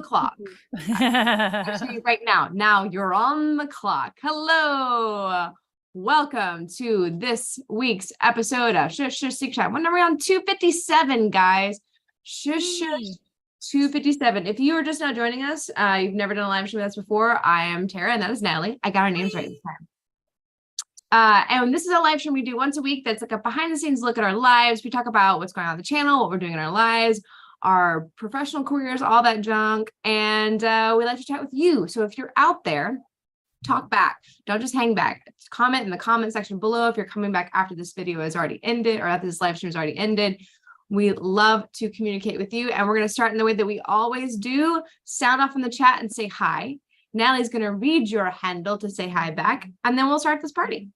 clock. Actually, right now. Now you're on the clock. Hello. Welcome to this week's episode of Shush Shush Secret Chat. When are we on 257, guys? Shush Shush 257. If you are just now joining us, you've never done a live stream with us before, I am Tara, and that is Natalie. I got our names right this time. And this is a live stream we do once a week. That's like a behind the scenes look at our lives. We talk about what's going on the channel, what we're doing in our lives, our professional careers, all that junk. And we like to chat with you. So if you're out there, talk back. Don't just hang back. Comment in the comment section below if you're coming back after this video has already ended or after this live stream has already ended. We love to communicate with you. And we're going to start in the way that we always do. Sound off in the chat and say hi. Natalie's going to read your handle to say hi back. And then we'll start this party.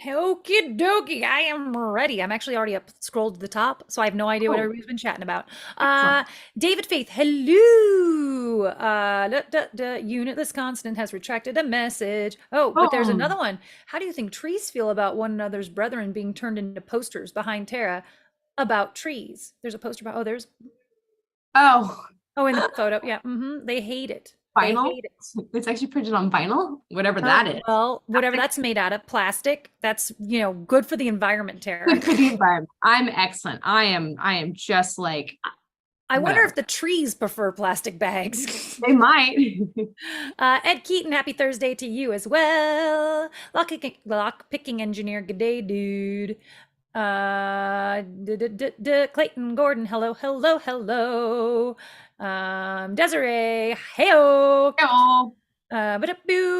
Okie dokie, I am ready. I'm actually already up scrolled to the top, so I have no idea what everybody's been chatting about. David Faith, hello. Unitless Constant has retracted a message. But there's another one. How do you think trees feel about one another's brethren being turned into posters behind Tara about trees? There's a poster about, in the photo, yeah. They hate it. Vinyl? It's actually printed on vinyl, whatever that is. Well, whatever that's made out of, plastic. That's, good for the environment, Tara. Good for the environment. I'm excellent. I am just like. I wonder if the trees prefer plastic bags. They might. Ed Keaton, happy Thursday to you as well. Lock picking engineer, good day, dude. Clayton Gordon, hello. Desiree, heyo.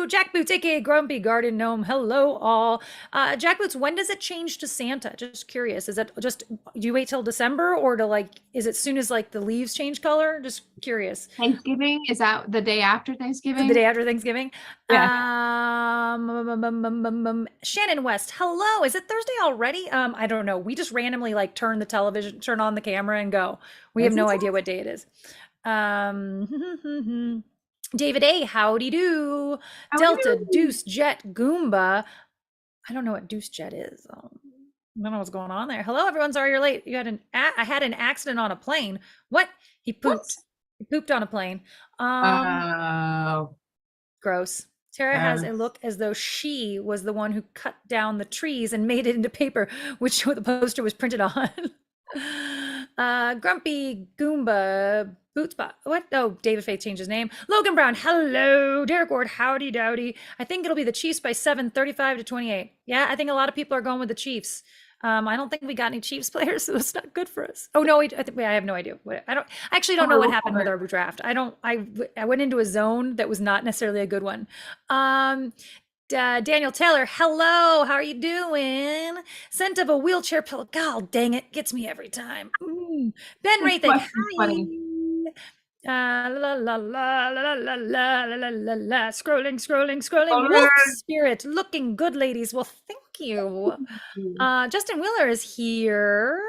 Jack Boots, aka Grumpy Garden Gnome, hello all. Jack Boots, when does it change to Santa? Just curious. Is it just, do you wait till December or is it soon as the leaves change color? Just curious. Thanksgiving, is that the day after Thanksgiving? The day after Thanksgiving. Yeah. Shannon West, hello. Is it Thursday already? I don't know. We just randomly turn on the camera and go. We have no idea what day it is. David A, howdy do. Delta Deuce Jet Goomba. I don't know what Deuce Jet is. I don't know what's going on there. Hello, everyone. Sorry you're late. I had an accident on a plane. What? He pooped. What? He pooped on a plane. Gross. Tara has a look as though she was the one who cut down the trees and made it into paper, which the poster was printed on. Grumpy Goomba Bootspot. What? Oh, David Faith changed his name. Logan Brown, hello. Derek Ward, howdy dowdy. I think it'll be the Chiefs by 7, 35-28. Yeah, I think a lot of people are going with the Chiefs. I don't think we got any Chiefs players, so it's not good for us. Oh no, I have no idea. I actually don't know what happened with our draft. I went into a zone that was not necessarily a good one. Daniel Taylor, hello, how are you doing? Scent of a wheelchair pillow. God dang it, gets me every time. Ben Rathan, hi. Scrolling. Wolf Spirit, looking good, ladies. Well, thank you. Justin Wheeler is here.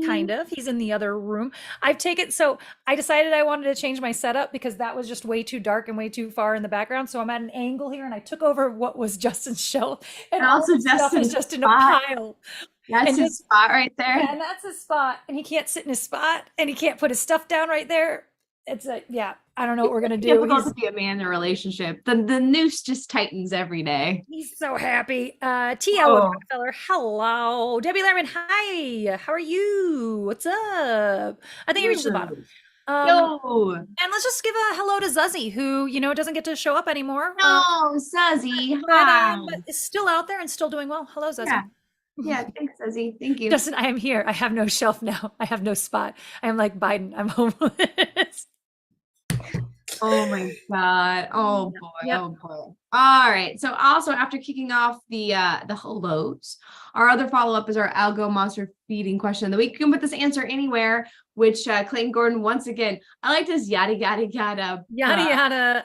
Kind of. He's in the other room. I decided I wanted to change my setup because that was just way too dark and way too far in the background. So I'm at an angle here and I took over what was Justin's shelf. And also Justin's is just in a pile. That's his spot right there. And that's his spot. And he can't sit in his spot and he can't put his stuff down right there. I don't know what we're going to do. It's difficult to be a man in a relationship. The noose just tightens every day. He's so happy. T.L. Rockefeller, hello. Debbie Lerman, hi. How are you? What's up? I think you reached the bottom. And let's just give a hello to Zuzzy, who, doesn't get to show up anymore. No, Zuzzy. Hi. But is still out there and still doing well. Hello, Zuzzy. Yeah, thanks, Zuzzy. Thank you. Justin, I am here. I have no shelf now. I have no spot. I am like Biden. I'm homeless. Oh my God. Oh boy. Yep. Oh boy. All right. So also after kicking off the hellos, our other follow-up is our Algo Monster feeding question of the week. You can put this answer anywhere, which Clayton Gordon, once again, I like this yada yada yada. Yada yada.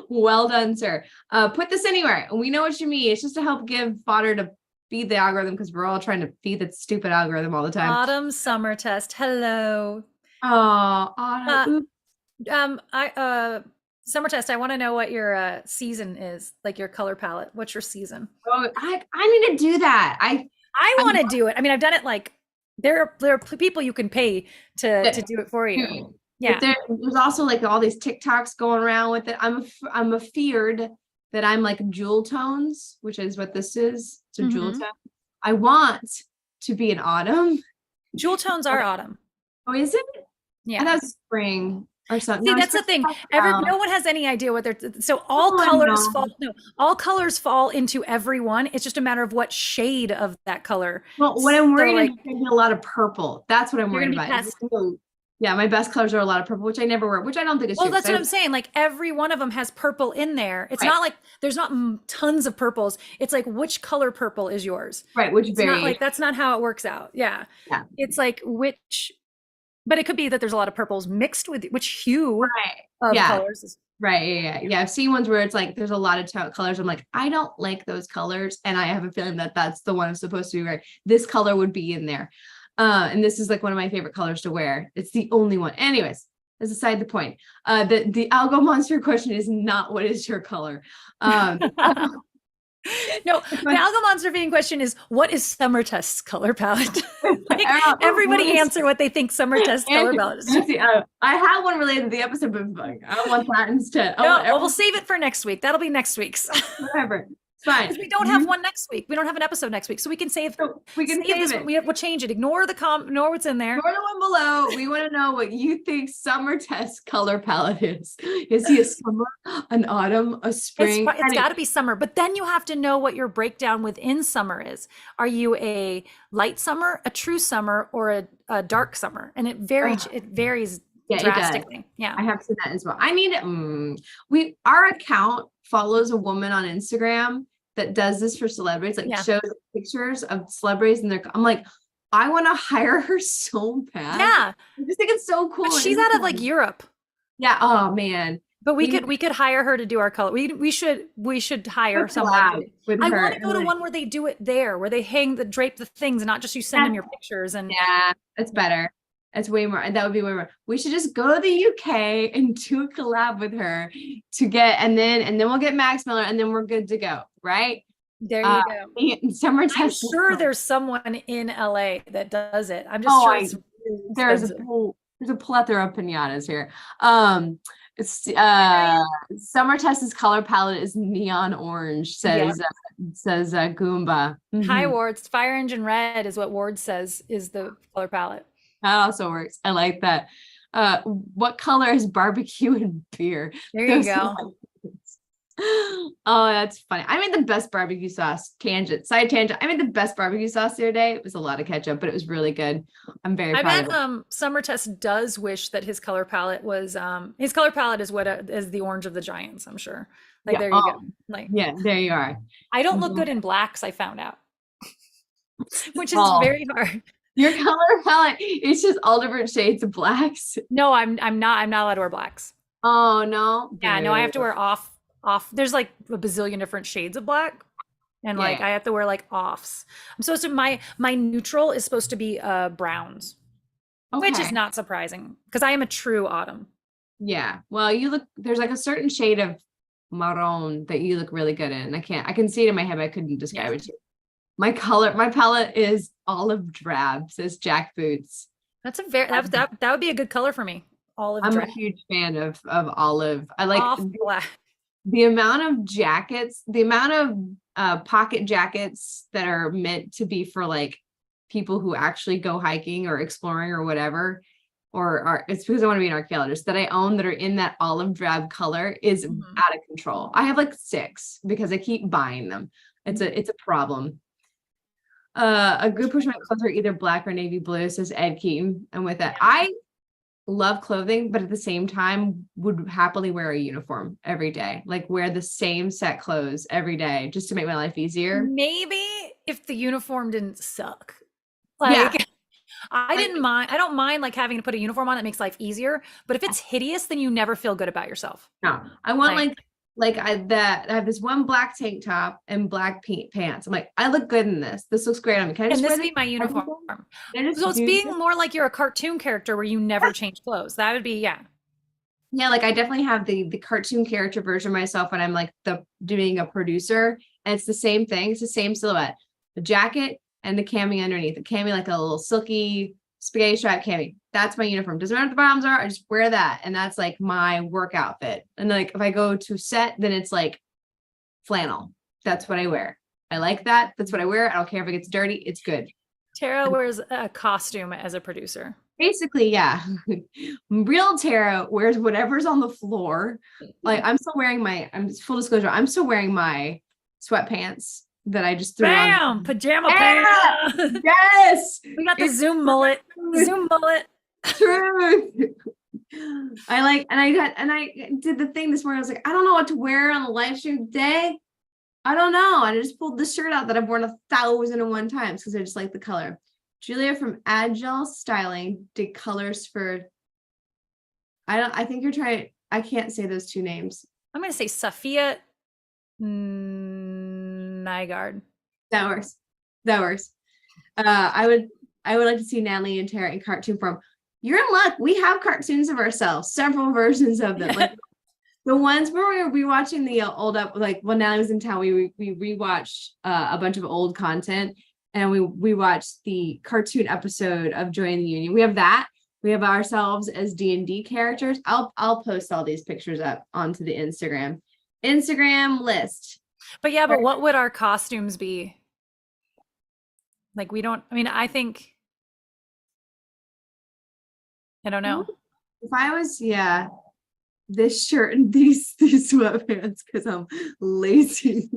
Well done, sir. Put this anywhere. We know what you mean. It's just to help give fodder to feed the algorithm because we're all trying to feed that stupid algorithm all the time. Autumn summer test. Hello. Autumn. Summer test. I want to know what your season is, like your color palette. What's your season? Oh, I need to do that. I want to do it. I mean, I've done it There are people you can pay to do it for you. But Yeah. there's also like all these TikToks going around with it. I'm afeared that I'm like jewel tones, which is what this is. It's a jewel tone. I want to be an autumn. Jewel tones are autumn. Oh, is it? Yeah. And that's spring or something. See, No, that's the thing. No one has any idea what they're. So all all colors fall into every one. It's just a matter of what shade of that color. Well, what I'm worried about is a lot of purple. That's what I'm worried about. Yeah, my best colors are a lot of purple, which I never wear, which I don't think is true. Well, that's what I'm saying. Like every one of them has purple in there. It's not like there's not tons of purples. It's like which color purple is yours? Right, which it's not like that's not how it works out. Yeah. It's like which, but it could be that there's a lot of purples mixed with which hue of colors. Right. Yeah. I've seen ones where it's like there's a lot of colors. I'm like, I don't like those colors, and I have a feeling that that's the one I'm supposed to be wearing. This color would be in there. And this is like one of my favorite colors to wear. It's the only one. Anyways, as aside the point, the Algo Monster question is not what is your color. No, the Algo Monster being question is what is Summertest's color palette? Like everybody answer what they think Summertest's color palette is. I have one related to the episode, but I want that instead. We'll save it for next week. That'll be next week's. Whatever. Fine. Because we don't have one next week. We don't have an episode next week, so we can save. We can save this it. We'll change it. Ignore what's in there. Ignore the one below. We want to know what you think Summertest's color palette is. Is he a summer, an autumn, a spring? It's got to be summer. But then you have to know what your breakdown within summer is. Are you a light summer, a true summer, or a dark summer? And it varies. It varies drastically. Yeah, I have seen that as well. I need our account follows a woman on Instagram that does this for celebrities, like shows pictures of celebrities, and I'm like, I want to hire her so bad. Yeah, I just think it's so cool. But she's out of like Europe. Yeah. Oh man. But we could hire her to do our color. We should hire someone. I want to go to one where they do it there, where they drape the things, and not just you send them your pictures. And that's better. That's way more. And that would be way more. We should just go to the UK and do a collab with her and then we'll get Max Miller, and then we're good to go. Right. There you go. I'm sure there's someone in LA that does it. I'm just sure there's a plethora of pinatas here. Summertest's color palette is neon orange, says Goomba. Hi Wards. Fire Engine Red is what Ward says is the color palette. That also works. I like that. What color is barbecue and beer? There you go. Oh, that's funny. I made the best barbecue sauce. Side tangent. I made the best barbecue sauce the other day. It was a lot of ketchup, but it was really good. I'm very proud of it. Summertest does wish that his color palette was his color palette is is the orange of the Giants, I'm sure. Like there you go. Like there you are. I don't look good in blacks, I found out. Which is very hard. Your color palette, it's just all different shades of blacks. No, I'm not allowed to wear blacks. Oh no. Yeah, no, I have to wear off. There's like a bazillion different shades of black. And like I have to wear like offs. I'm supposed to my neutral is supposed to be browns. Okay. Which is not surprising because I am a true autumn. Yeah. Well, there's like a certain shade of marron that you look really good in. I can see it in my head, but I couldn't describe it to you. My palette is olive drab, says Jack Boots. That's that would be a good color for me. Olive drab. I'm a huge fan of olive. I like black. The amount of jackets, the amount of pocket jackets that are meant to be for like people who actually go hiking or exploring or whatever, or it's because I want to be an archaeologist that I own that are in that olive drab color is out of control. I have like 6 because I keep buying them. It's a problem. A good portion of my clothes are either black or navy blue, says Ed Keaton. And with that, I love clothing, but at the same time would happily wear a uniform every day, like wear the same set clothes every day just to make my life easier. Maybe if the uniform didn't suck. Like I don't mind like having to put a uniform on that makes life easier, but if it's hideous, then you never feel good about yourself. No, I want I have this one black tank top and black pants. I'm like, I look good in this. This looks great on me. Can this be my uniform? So it's being more like you're a cartoon character where you never change clothes. That would be Yeah, like I definitely have the cartoon character version of myself when I'm like doing a producer, and it's the same thing. It's the same silhouette, a jacket, and the cami underneath. The cami like a little silky spaghetti stripe cami. That's my uniform. Doesn't matter what the bottoms are. I just wear that, and that's like my work outfit. And like if I go to set, then it's like flannel. That's what I wear. I like that. That's what I wear. I don't care if it gets dirty. It's good. Tara wears a costume as a producer. Basically, yeah. Real Tara wears whatever's on the floor. Like I'm still wearing I'm full disclosure, I'm still wearing my sweatpants that I just threw on. Pajama pants. Yes. We got the Zoom mullet. Zoom mullet. Truth. I did the thing this morning. I was like, I don't know what to wear on the live stream day. I don't know. I just pulled the shirt out that I've worn 1,001 times because I just like the color. Julia from Agile Styling did colors for, I think you're trying, I can't say those two names. I'm going to say Safia Nygaard. That works. I would like to see Natalie and Tara in cartoon form. You're in luck. We have cartoons of ourselves, several versions of them. Like the ones where we were rewatching the old like when Natalie was in town, we rewatched a bunch of old content. And we watched the cartoon episode of Joy in the Union. We have that. We have ourselves as D&D characters. I'll post all these pictures up onto the Instagram list. But yeah, but what would our costumes be? Like I don't know. If I was, this shirt and these sweatpants because I'm lazy.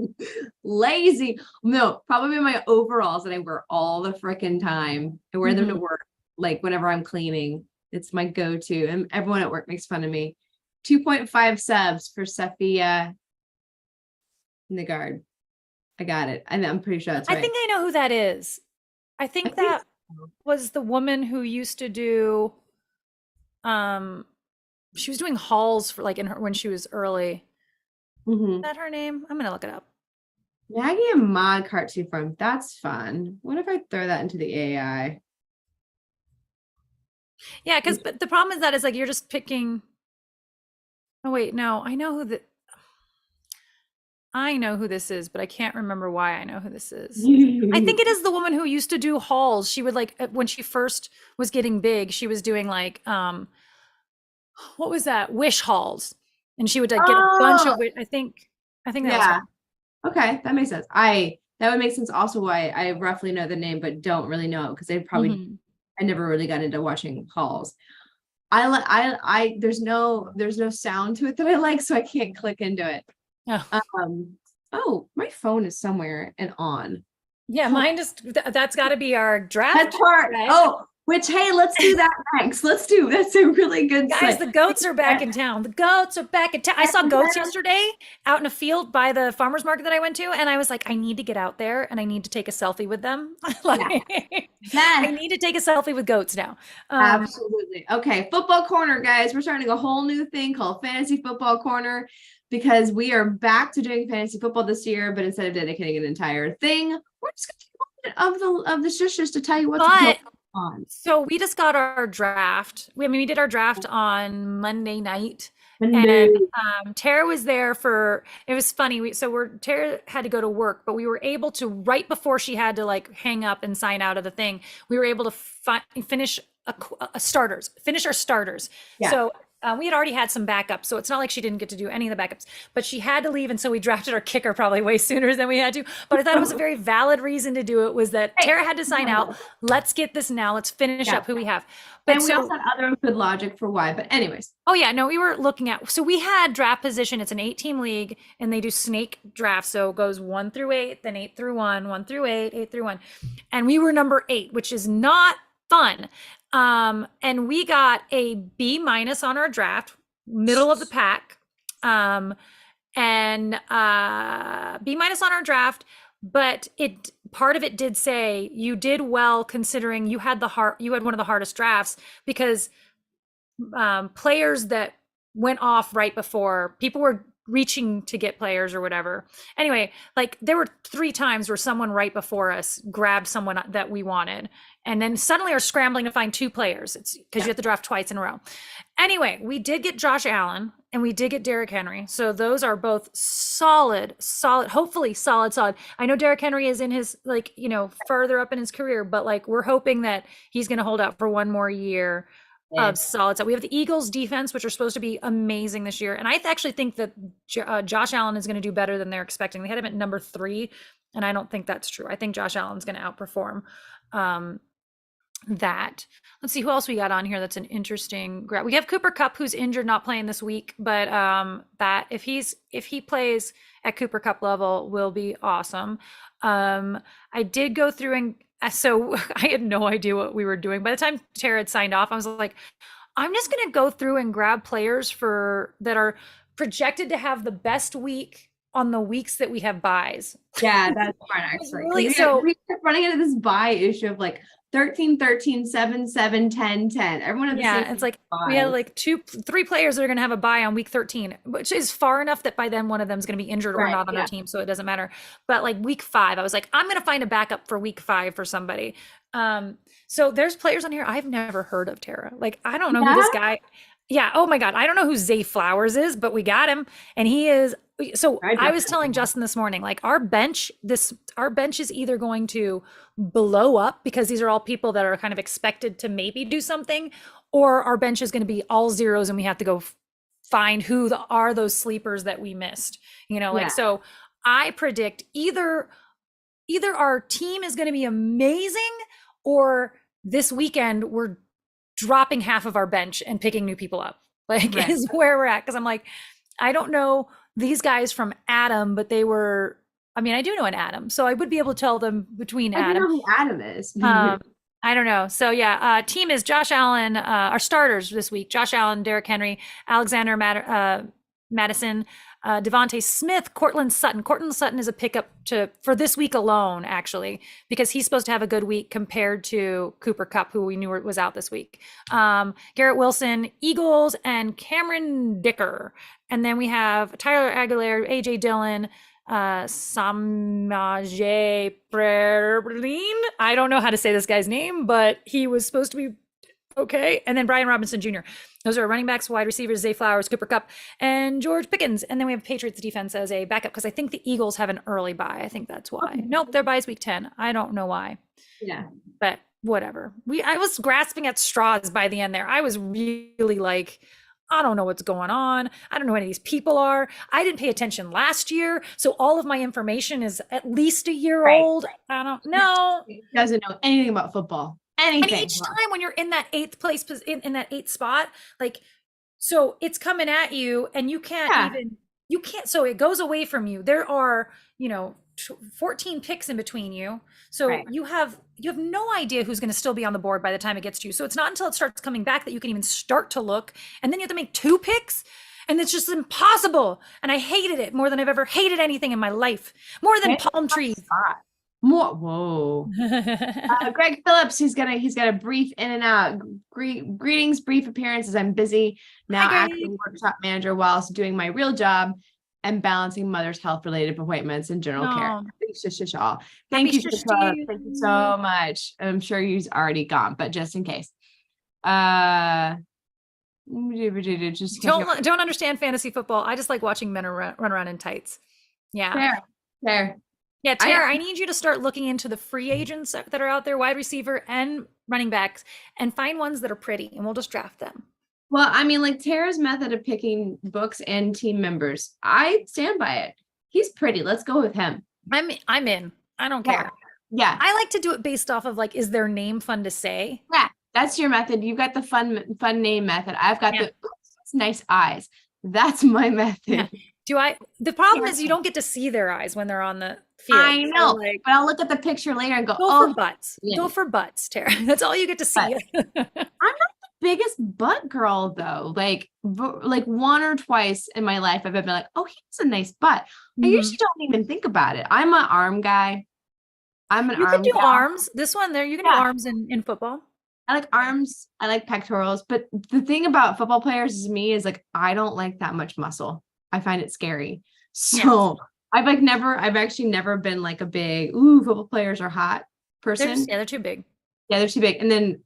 No, probably my overalls that I wear all the freaking time. I wear them to work, like whenever I'm cleaning. It's my go-to, and everyone at work makes fun of me. 2.5 subs for Safia Nygaard. I got it. I'm pretty sure that's right. I think I know who that is. I think that was the woman who used to do she was doing hauls for like when she was early. Is that her name? I'm gonna look it up. Maggie and Mod cartoon form. That's fun. What if I throw that into the AI? Yeah, because the problem is like you're just picking. Oh wait, no, I know who this is, but I can't remember why I know who this is. I think it is the woman who used to do hauls. She would like when she first was getting big, she was doing like what was that? Wish hauls. And she would like get a bunch of I think that was her. Okay, that makes sense. That would make sense also why I roughly know the name but don't really know it because they probably I never really got into watching hauls. There's no sound to it that I like, so I can't click into it. My phone is somewhere and on. Yeah, mine just that's got to be our draft. That part. Right? Which, hey, let's do that next. That's a really good guys. The goats are back in town. The goats are back in town. I saw goats yesterday out in a field by the farmer's market that I went to, and I was like, I need to get out there and I need to take a selfie with them. I need to take a selfie with goats now. Absolutely. Okay, football corner, guys. We're starting a whole new thing called Fantasy Football Corner because we are back to doing fantasy football this year, but instead of dedicating an entire thing, we're just going to take a minute of the shushes to tell you what's going on. So we just got our draft. We did our draft on Monday night. And Tara was there it was funny. Tara had to go to work, but we were able to, right before she had to like hang up and sign out of the thing, we were able to finish our starters. Yeah. So we had already had some backups, so it's not like she didn't get to do any of the backups, but she had to leave. And so we drafted our kicker probably way sooner than we had to, but I thought it was a very valid reason to do it was that Tara had to sign out. Let's get this now. Let's finish up who we have. But we also had other good logic for why, but anyways. Oh yeah, no, we were looking at, so we had draft position. It's an 8-team league and they do snake draft. So it goes 1 through 8, then 8 through 1, 1 through 8, 8 through 1. And we were number 8, which is not fun. And we got a B- on our draft, middle of the pack. And B- on our draft, but part of it did say you did well considering you had one of the hardest drafts because players that went off right before, people were reaching to get players or whatever. Anyway, like there were 3 times where someone right before us grabbed someone that we wanted and then suddenly are scrambling to find 2 players. It's because you have to draft twice in a row. Anyway, we did get Josh Allen, and we did get Derrick Henry. So those are both solid, hopefully solid. I know Derrick Henry is in his, like, further up in his career, but like we're hoping that he's going to hold out for one more year of solid. So we have the Eagles defense, which are supposed to be amazing this year. And I actually think that Josh Allen is going to do better than they're expecting. They had him at number 3, and I don't think that's true. I think Josh Allen's going to outperform that. Let's see who else we got on here. That's an interesting grab. We have Cooper Kupp, who's injured, not playing this week, but that if he plays at Cooper Kupp level will be awesome. I did go through, and so I had no idea what we were doing. By the time Tara had signed off, I was like, I'm just going to go through and grab players that are projected to have the best week on the weeks that we have buys. Yeah, that's smart, actually. Really, we kept running into this buy issue of like 13, 13, 7, 7, 10, 10. Everyone had the same it's like buys. We had like 3 players that are going to have a buy on week 13, which is far enough that by then one of them is going to be injured or not on our team, so it doesn't matter. But like week 5, I was like, I'm going to find a backup for week 5 for somebody. So there's players on here I've never heard of, Tara. Like, I don't know who this guy. Yeah. Oh my God. I don't know who Zay Flowers is, but we got him, and he is. So I was telling Justin this morning, like our bench is either going to blow up because these are all people that are kind of expected to maybe do something, or our bench is going to be all zeros and we have to go find who are those sleepers that we missed, so I predict either our team is going to be amazing, or this weekend we're dropping half of our bench and picking new people up, is where we're at. Cause I'm like, I don't know these guys from Adam, but I do know an Adam, so I would be able to tell them between Adam. I don't know who Adam is. I don't know. So team is Josh Allen, our starters this week, Josh Allen, Derrick Henry, Alexander Madison, Devontae Smith, Cortland Sutton. Cortland Sutton is a pickup for this week alone, actually, because he's supposed to have a good week compared to Cooper Kupp, who we knew was out this week. Garrett Wilson, Eagles, and Cameron Dicker. And then we have Tyler Aguilar, AJ Dillon, Samaje Perlin. I don't know how to say this guy's name, but he was supposed to be okay. And then Brian Robinson Jr. Those are running backs, wide receivers, Zay Flowers, Cooper Kupp, and George Pickens. And then we have Patriots defense as a backup, because I think the Eagles have an early bye. I think that's why. Nope, their bye is week 10. I don't know why. Yeah. But whatever. I was grasping at straws by the end there. I was really like, I don't know what's going on. I don't know who any of these people are. I didn't pay attention last year, so all of my information is at least a year old. I don't know. He doesn't know anything about football. Anything. And each time when you're in that 8th place, in that 8th spot, like, so it's coming at you, and you can't so it goes away from you. There are, 14 picks in between you. So you have no idea who's going to still be on the board by the time it gets to you. So it's not until it starts coming back that you can even start to look. And then you have to make 2 picks, and it's just impossible. And I hated it more than I've ever hated anything in my life, more than palm trees. Whoa. Greg Phillips, he's got a brief in and out. Greetings, brief appearances. I'm busy now, acting workshop manager while also doing my real job and balancing mother's health related appointments and general care. Thank you so much. I'm sure he's already gone, but just in case. Just don't understand fantasy football. I just like watching men run around in tights. Yeah. Fair. Yeah, Tara, I need you to start looking into the free agents that are out there, wide receiver and running backs, and find ones that are pretty, and we'll just draft them. Well, I mean, like Tara's method of picking books and team members, I stand by it. He's pretty. Let's go with him. I'm in. I don't care. Yeah. I like to do it based off of, like, is their name fun to say? Yeah, that's your method. You've got the fun name method. I've got the nice eyes. That's my method. Yeah. The problem is you don't get to see their eyes when they're on the field. I know, so, like, but I'll look at the picture later and go for butts. Yeah. Go for butts, Tara. That's all you get to see. I'm not the biggest butt girl, though. Like one or twice in my life, I've been like, oh, he has a nice butt. I usually don't even think about it. I'm an arm guy. You can do arms. This one there, you can do arms in football. I like arms. I like pectorals. But the thing about football players is like, I don't like that much muscle. I find it scary. So I've actually never been like a big, football players are hot person. They're too big. Yeah, they're too big. And then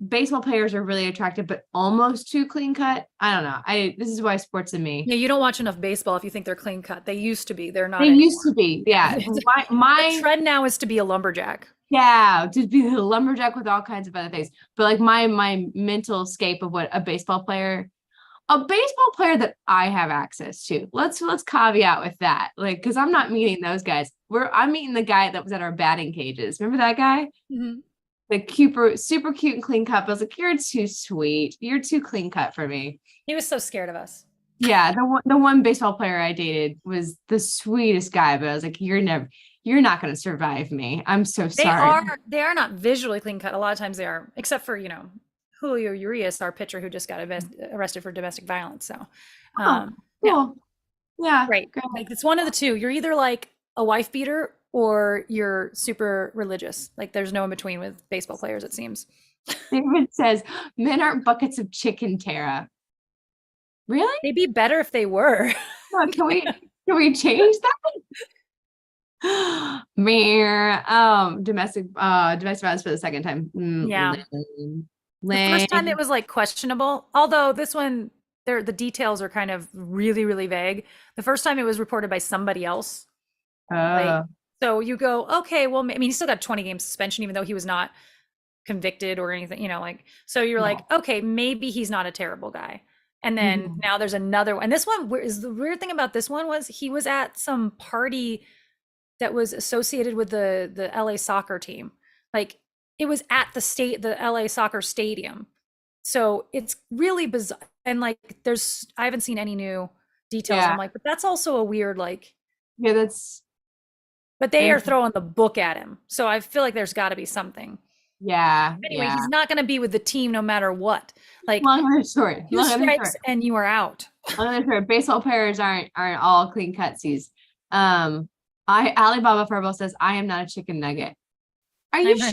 baseball players are really attractive, but almost too clean cut. I don't know. This is why sports in me. Yeah, you don't watch enough baseball if you think they're clean cut. They used to be. They're not They anymore. used to be. Yeah. The trend now is to be a lumberjack. Yeah, to be a lumberjack with all kinds of other things. But like my mental escape of what a baseball player that I have access to. Let's caveat with that. Like, because I'm not meeting those guys. I'm meeting the guy that was at our batting cages. Remember that guy? Mm-hmm. The super cute and clean cut. I was like, you're too sweet. You're too clean cut for me. He was so scared of us. Yeah, the one baseball player I dated was the sweetest guy, but I was like, you're not going to survive me. I'm so sorry. They are not visually clean cut. A lot of times they are, except for, Julio Urias, our pitcher who just got arrested for domestic violence. So, cool. Yeah. Right. Like, it's one of the two. You're either like a wife beater or you're super religious. Like, there's no in between with baseball players, it seems. David says, men aren't buckets of chicken, Tara. Really? They'd be better if they were. Can we change that? Mere domestic violence for the second time. Yeah. The first time it was like questionable, although this one the details are kind of really, really vague. The first time it was reported by somebody else. So you go, okay, well, I mean, he still got 20 game suspension, even though he was not convicted or anything, so you're like, okay, maybe he's not a terrible guy. And then now there's another one. And this one is the weird thing about this one was he was at some party that was associated with the LA soccer team. Like, it was at the LA soccer stadium. So it's really bizarre. And like, I haven't seen any new details. Yeah. I'm like, but that's also a weird, like, yeah, but they are throwing the book at him. So I feel like there's got to be something. Yeah. Anyway, he's not going to be with the team no matter what. Like, long story. Two strikes and you are out. Baseball players aren't all clean cutsies. Alibaba Furbo says, I am not a chicken nugget. Are you sure?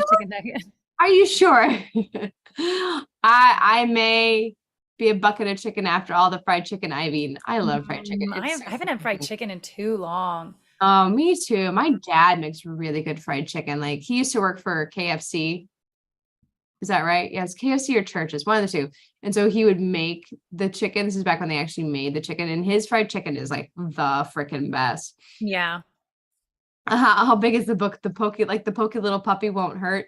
Are you sure? I may be a bucket of chicken after all the fried chicken I've eaten. I love fried chicken. I haven't had fried chicken in too long. Oh, me too. My dad makes really good fried chicken. Like, he used to work for KFC. Is that right? Yes, KFC or Church's, one of the two. And so he would make the chicken. This is back when they actually made the chicken, and his fried chicken is like the freaking best. Yeah. How big is the book? The pokey little puppy won't hurt.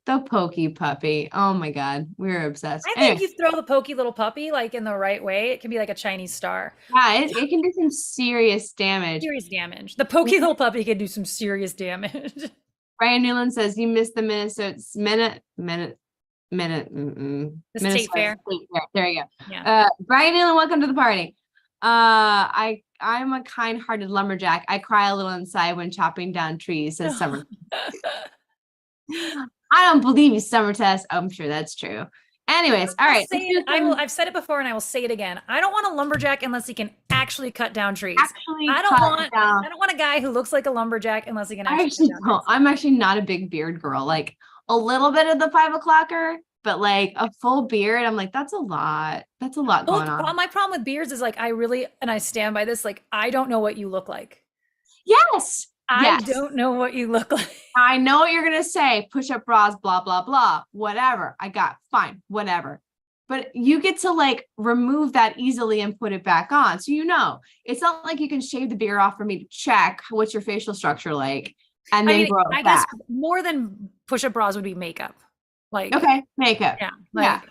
The pokey puppy. Oh my God, we're obsessed. I think you throw the pokey little puppy like in the right way, it can be like a Chinese star. Yeah, it can do some serious damage. The pokey little puppy can do some serious damage. Brian Newland says you missed the Minnesota State Fair. There you go. Yeah. Brian Newland, welcome to the party. I'm a kind-hearted lumberjack. I cry a little inside when chopping down trees, says Summer. I don't believe you, Summer Test. I'm sure that's true. Anyways, all right. I've said it before and I will say it again. I don't want a lumberjack unless he can actually cut down trees. I don't want a guy who looks like a lumberjack unless he can actually cut down trees. I'm actually not a big beard girl. Like, a little bit of the 5 o'clocker, but like a full beard, I'm like, that's a lot. That's a lot going on. My problem with beards is like, I stand by this, like, I don't know what you look like. Yes. I don't know what you look like. I know what you're going to say. Push-up bras, blah, blah, blah, whatever. Fine, whatever. But you get to like remove that easily and put it back on. So, it's not like you can shave the beard off for me to check what's your facial structure like. And then grow it back. Guess more than push-up bras would be makeup. Like, okay, makeup. Yeah.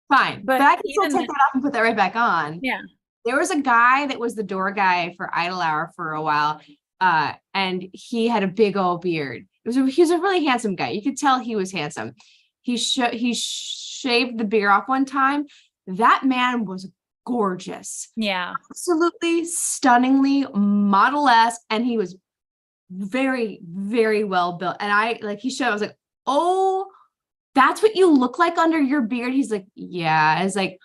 Fine. But I can still take that off and put that right back on. Yeah. There was a guy that was the door guy for Idle Hour for a while. And he had a big old beard. He was a really handsome guy. You could tell he was handsome. He shaved the beard off one time. That man was gorgeous. Yeah. Absolutely stunningly model-esque. And he was very, very well built. And I was like, oh, that's what you look like under your beard. He's like, yeah. It's like,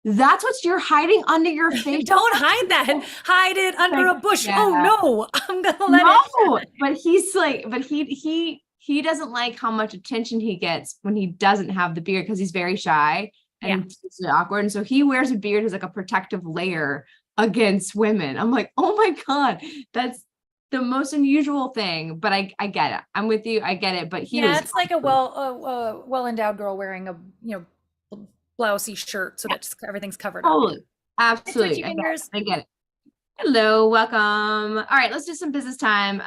that's what you're hiding under your face. Don't hide that. Hide it under a bush. Yeah. Oh no, I'm gonna let it. But he's like, he doesn't like how much attention he gets when he doesn't have the beard because he's very shy and it's awkward. And so he wears a beard as like a protective layer against women. I'm like, oh my God, that's the most unusual thing, but I get it. I'm with you. I get it. But he was it's like a well endowed girl wearing a blousey shirt so that everything's covered up. totally, absolutely. I get it. Hello, welcome. All right, let's do some business time.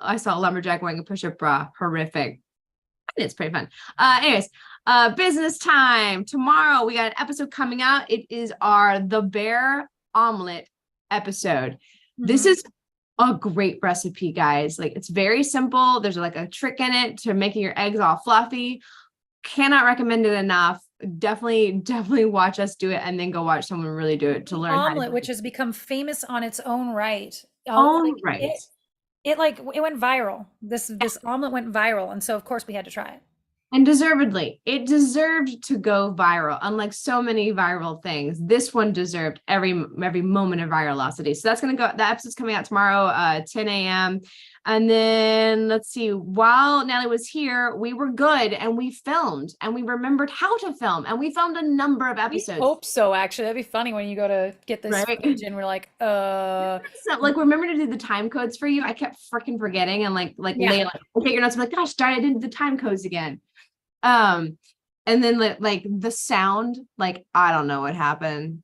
I saw a lumberjack wearing a push-up bra. Horrific. It's pretty fun. Anyways, business time. Tomorrow we got an episode coming out. It is our The Bear Omelet episode. This is a great recipe, guys. Like, it's very simple. There's like a trick in it to making your eggs all fluffy. Cannot recommend it enough. Definitely watch us do it and then go watch someone really do it to learn omelet, how to do which has become famous on its own right. right. It went viral. This omelet went viral, and so of course we had to try it. And deservedly, it deserved to go viral. Unlike so many viral things, this one deserved every moment of virality. So that's gonna go. The episode's coming out tomorrow, 10 a.m. And then let's see. While Natalie was here, we were good and we filmed and we remembered how to film and we filmed a number of episodes. We hope so. Actually, that'd be funny when you go to get this footage and we're like, So, like, remember to do the time codes for you. I kept freaking forgetting and like Layla, okay, you're not like, gosh darn, I didn't do the time codes again. And then like the sound, like, I don't know what happened.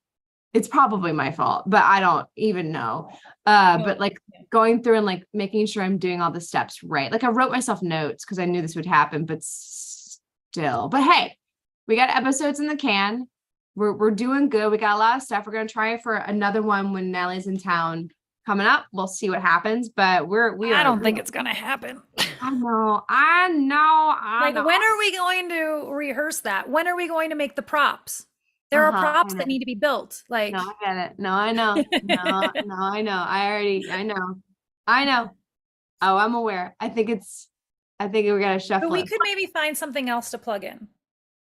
It's probably my fault, but I don't even know. But like going through and like making sure I'm doing all the steps right. Like, I wrote myself notes because I knew this would happen, but still. But hey, we got episodes in the can. We're doing good. We got a lot of stuff. We're gonna try for another one when Natalie's in town coming up. We'll see what happens, but I don't think it's gonna happen. I know. When are we going to rehearse that? When are we going to make the props? There are props that need to be built. Like, no, I get it. No, I know. No, I know. I know. Oh, I'm aware. I think we gotta shuffle. But we could maybe find something else to plug in.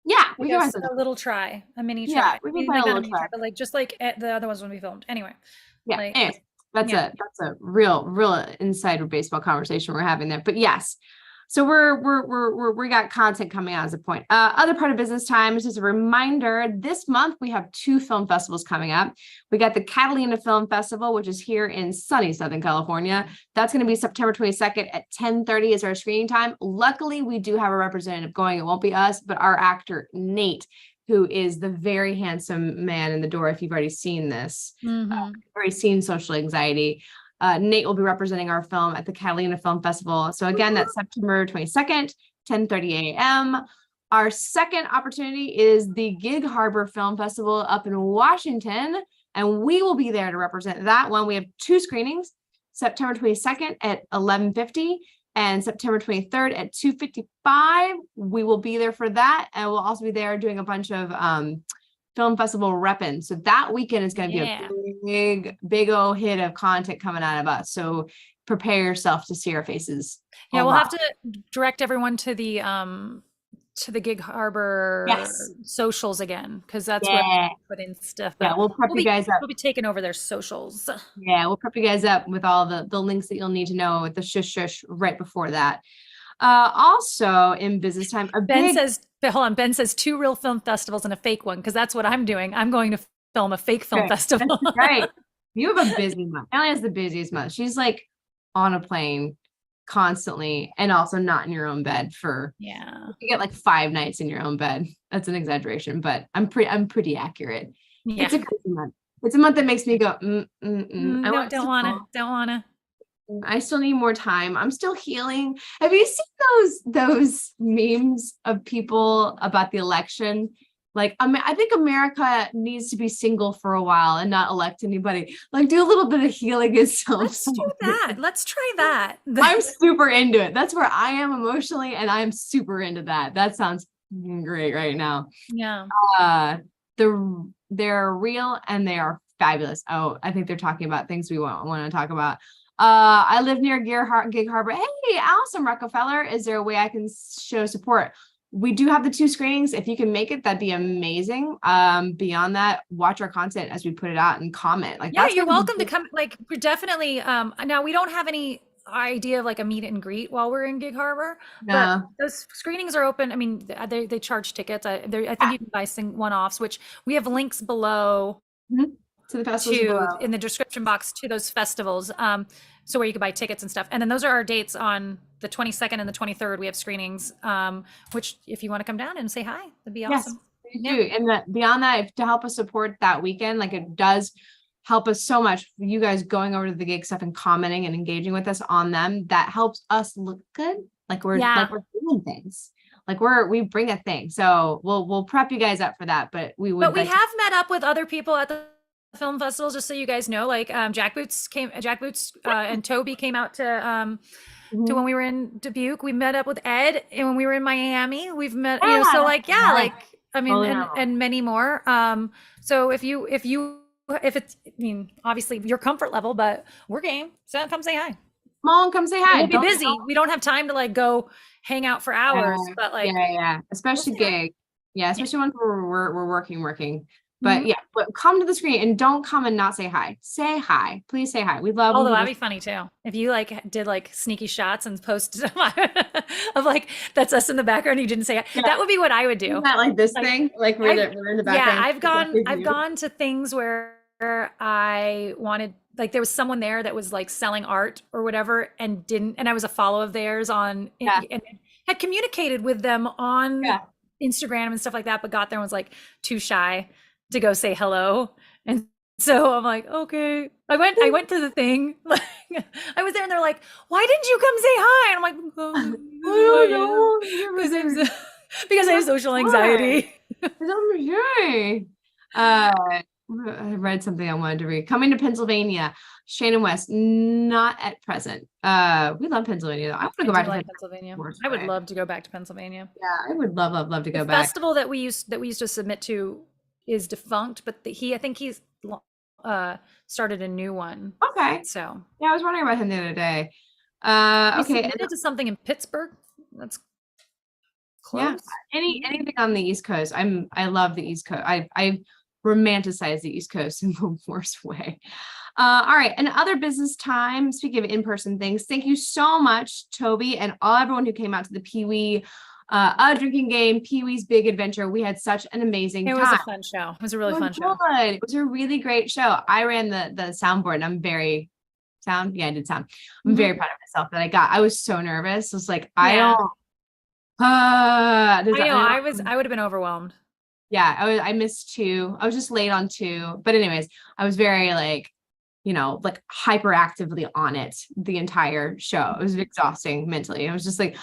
Yeah, we can a little try, a mini try. Yeah, we can find a little try. But like just like the other ones when we filmed. Anyway. Yeah. Anyways, that's a real insider baseball conversation we're having there. But yes. So we got content coming out as a point. Other part of business time is just a reminder. This month we have 2 film festivals coming up. We got the Catalina Film Festival, which is here in sunny Southern California. That's going to be September 22nd at 10:30 is our screening time. Luckily, we do have a representative going. It won't be us, but our actor Nate, who is the very handsome man in the door. If you've already seen this, already seen Social Anxiety. Nate will be representing our film at the Catalina Film Festival. So again, that's September 22nd, 10:30 a.m. Our second opportunity is the Gig Harbor Film Festival up in Washington, and we will be there to represent that one. We have 2 screenings, September 22nd at 11:50 and September 23rd at 2:55. We will be there for that, and we'll also be there doing a bunch of film festival repping. So that weekend is going to be a big old hit of content coming out of us. So prepare yourself to see our faces. Yeah, we'll have to direct everyone to the Gig Harbor socials again, because that's where we put in stuff. Yeah, we'll prep you guys up. We'll be taking over their socials. Yeah, we'll prep you guys up with all the links that you'll need to know with the shush right before that. Also in business time, Ben says 2 real film festivals and a fake one, because that's what I'm doing. I'm going to film a fake film festival. Right. You have a busy month. Ellie has the busiest month. She's like on a plane constantly and also not in your own bed you get like 5 nights in your own bed. That's an exaggeration, but I'm pretty accurate. Yeah. It's a crazy month. It's a month that makes me go, don't wanna. I still need more time. I'm still healing. Have you seen those memes of people about the election? Like, I think America needs to be single for a while and not elect anybody. Like, do a little bit of healing itself. Let's do that. Let's try that. I'm super into it. That's where I am emotionally, and I'm super into that. That sounds great right now. Yeah. They're real and they are fabulous. Oh, I think they're talking about things we want to talk about. I live near Gig Harbor. Hey, Allison Rockefeller, is there a way I can show support? We do have the 2 screenings. If you can make it, that'd be amazing. Beyond that, watch our content as we put it out and comment. Like, you're welcome to come. Like, we're definitely. Now we don't have any idea of like a meet and greet while we're in Gig Harbor. But those screenings are open. I mean, they charge tickets. I think you can buy one-offs, which we have links below. to the festivals in the description box to those festivals. So where you can buy tickets and stuff. And then those are our dates on the 22nd and the 23rd. We have screenings, which if you want to come down and say hi, that'd be awesome. Yes, do. And beyond that, to help us support that weekend, like it does help us so much. You guys going over to the gig stuff and commenting and engaging with us on them, that helps us look good. Like we're doing things. Like we bring a thing. So we'll prep you guys up for that. But we have met up with other people at the film festival, just so you guys know. Like Jack Boots and Toby came out to when we were in Dubuque. We met up with Ed, and when we were in Miami, we've met. So I mean, and many more. So if it's, I mean, obviously your comfort level, but we're game. So come say hi. Mom, come say hi. We'll be busy. We don't have time to like go hang out for hours, but like especially gig. Yeah, especially when we're working. But but come to the screen and don't come and not say hi. Say hi. Please say hi. We love. Although that'd be funny too. If you like did like sneaky shots and posted of like that's us in the background, you didn't say hi. Yeah. That would be what I would do. Not like this thing. Like we're in the background. Yeah, I've gone to things where I wanted, like there was someone there that was like selling art or whatever and I was a follow of theirs and had communicated with them on Instagram and stuff like that, but got there and was like too shy to go say hello. And so I'm like, okay. I went to the thing. Like I was there and they're like, why didn't you come say hi? And I'm like, because I have social anxiety. I read something I wanted to read. Coming to Pennsylvania, Shannon West, not at present. We love Pennsylvania though. I want to go back to Pennsylvania. I would love to go back to Pennsylvania. Yeah, I would love to go back. The festival that we used to submit to is defunct, but I think he's started a new one. Okay. So yeah, I was wondering about him the other day. We submitted to something in Pittsburgh. That's close. Yeah. Anything on the East Coast. I love the East Coast. I romanticize the East Coast in the worst way. All right. And other business time, speaking of in-person things, thank you so much, Toby, and everyone who came out to the Pee-wee drinking game, Pee-wee's Big Adventure. We had such an amazing time. It was a fun show. It was a really fun show. It was a really great show. I ran the soundboard and I'm very sound. Yeah, I did sound. I'm very proud of myself that I was so nervous. I was like, I would have been overwhelmed. Yeah, I missed 2. I was just late on 2. But anyways, I was very like hyperactively on it the entire show. It was exhausting mentally. I was just like,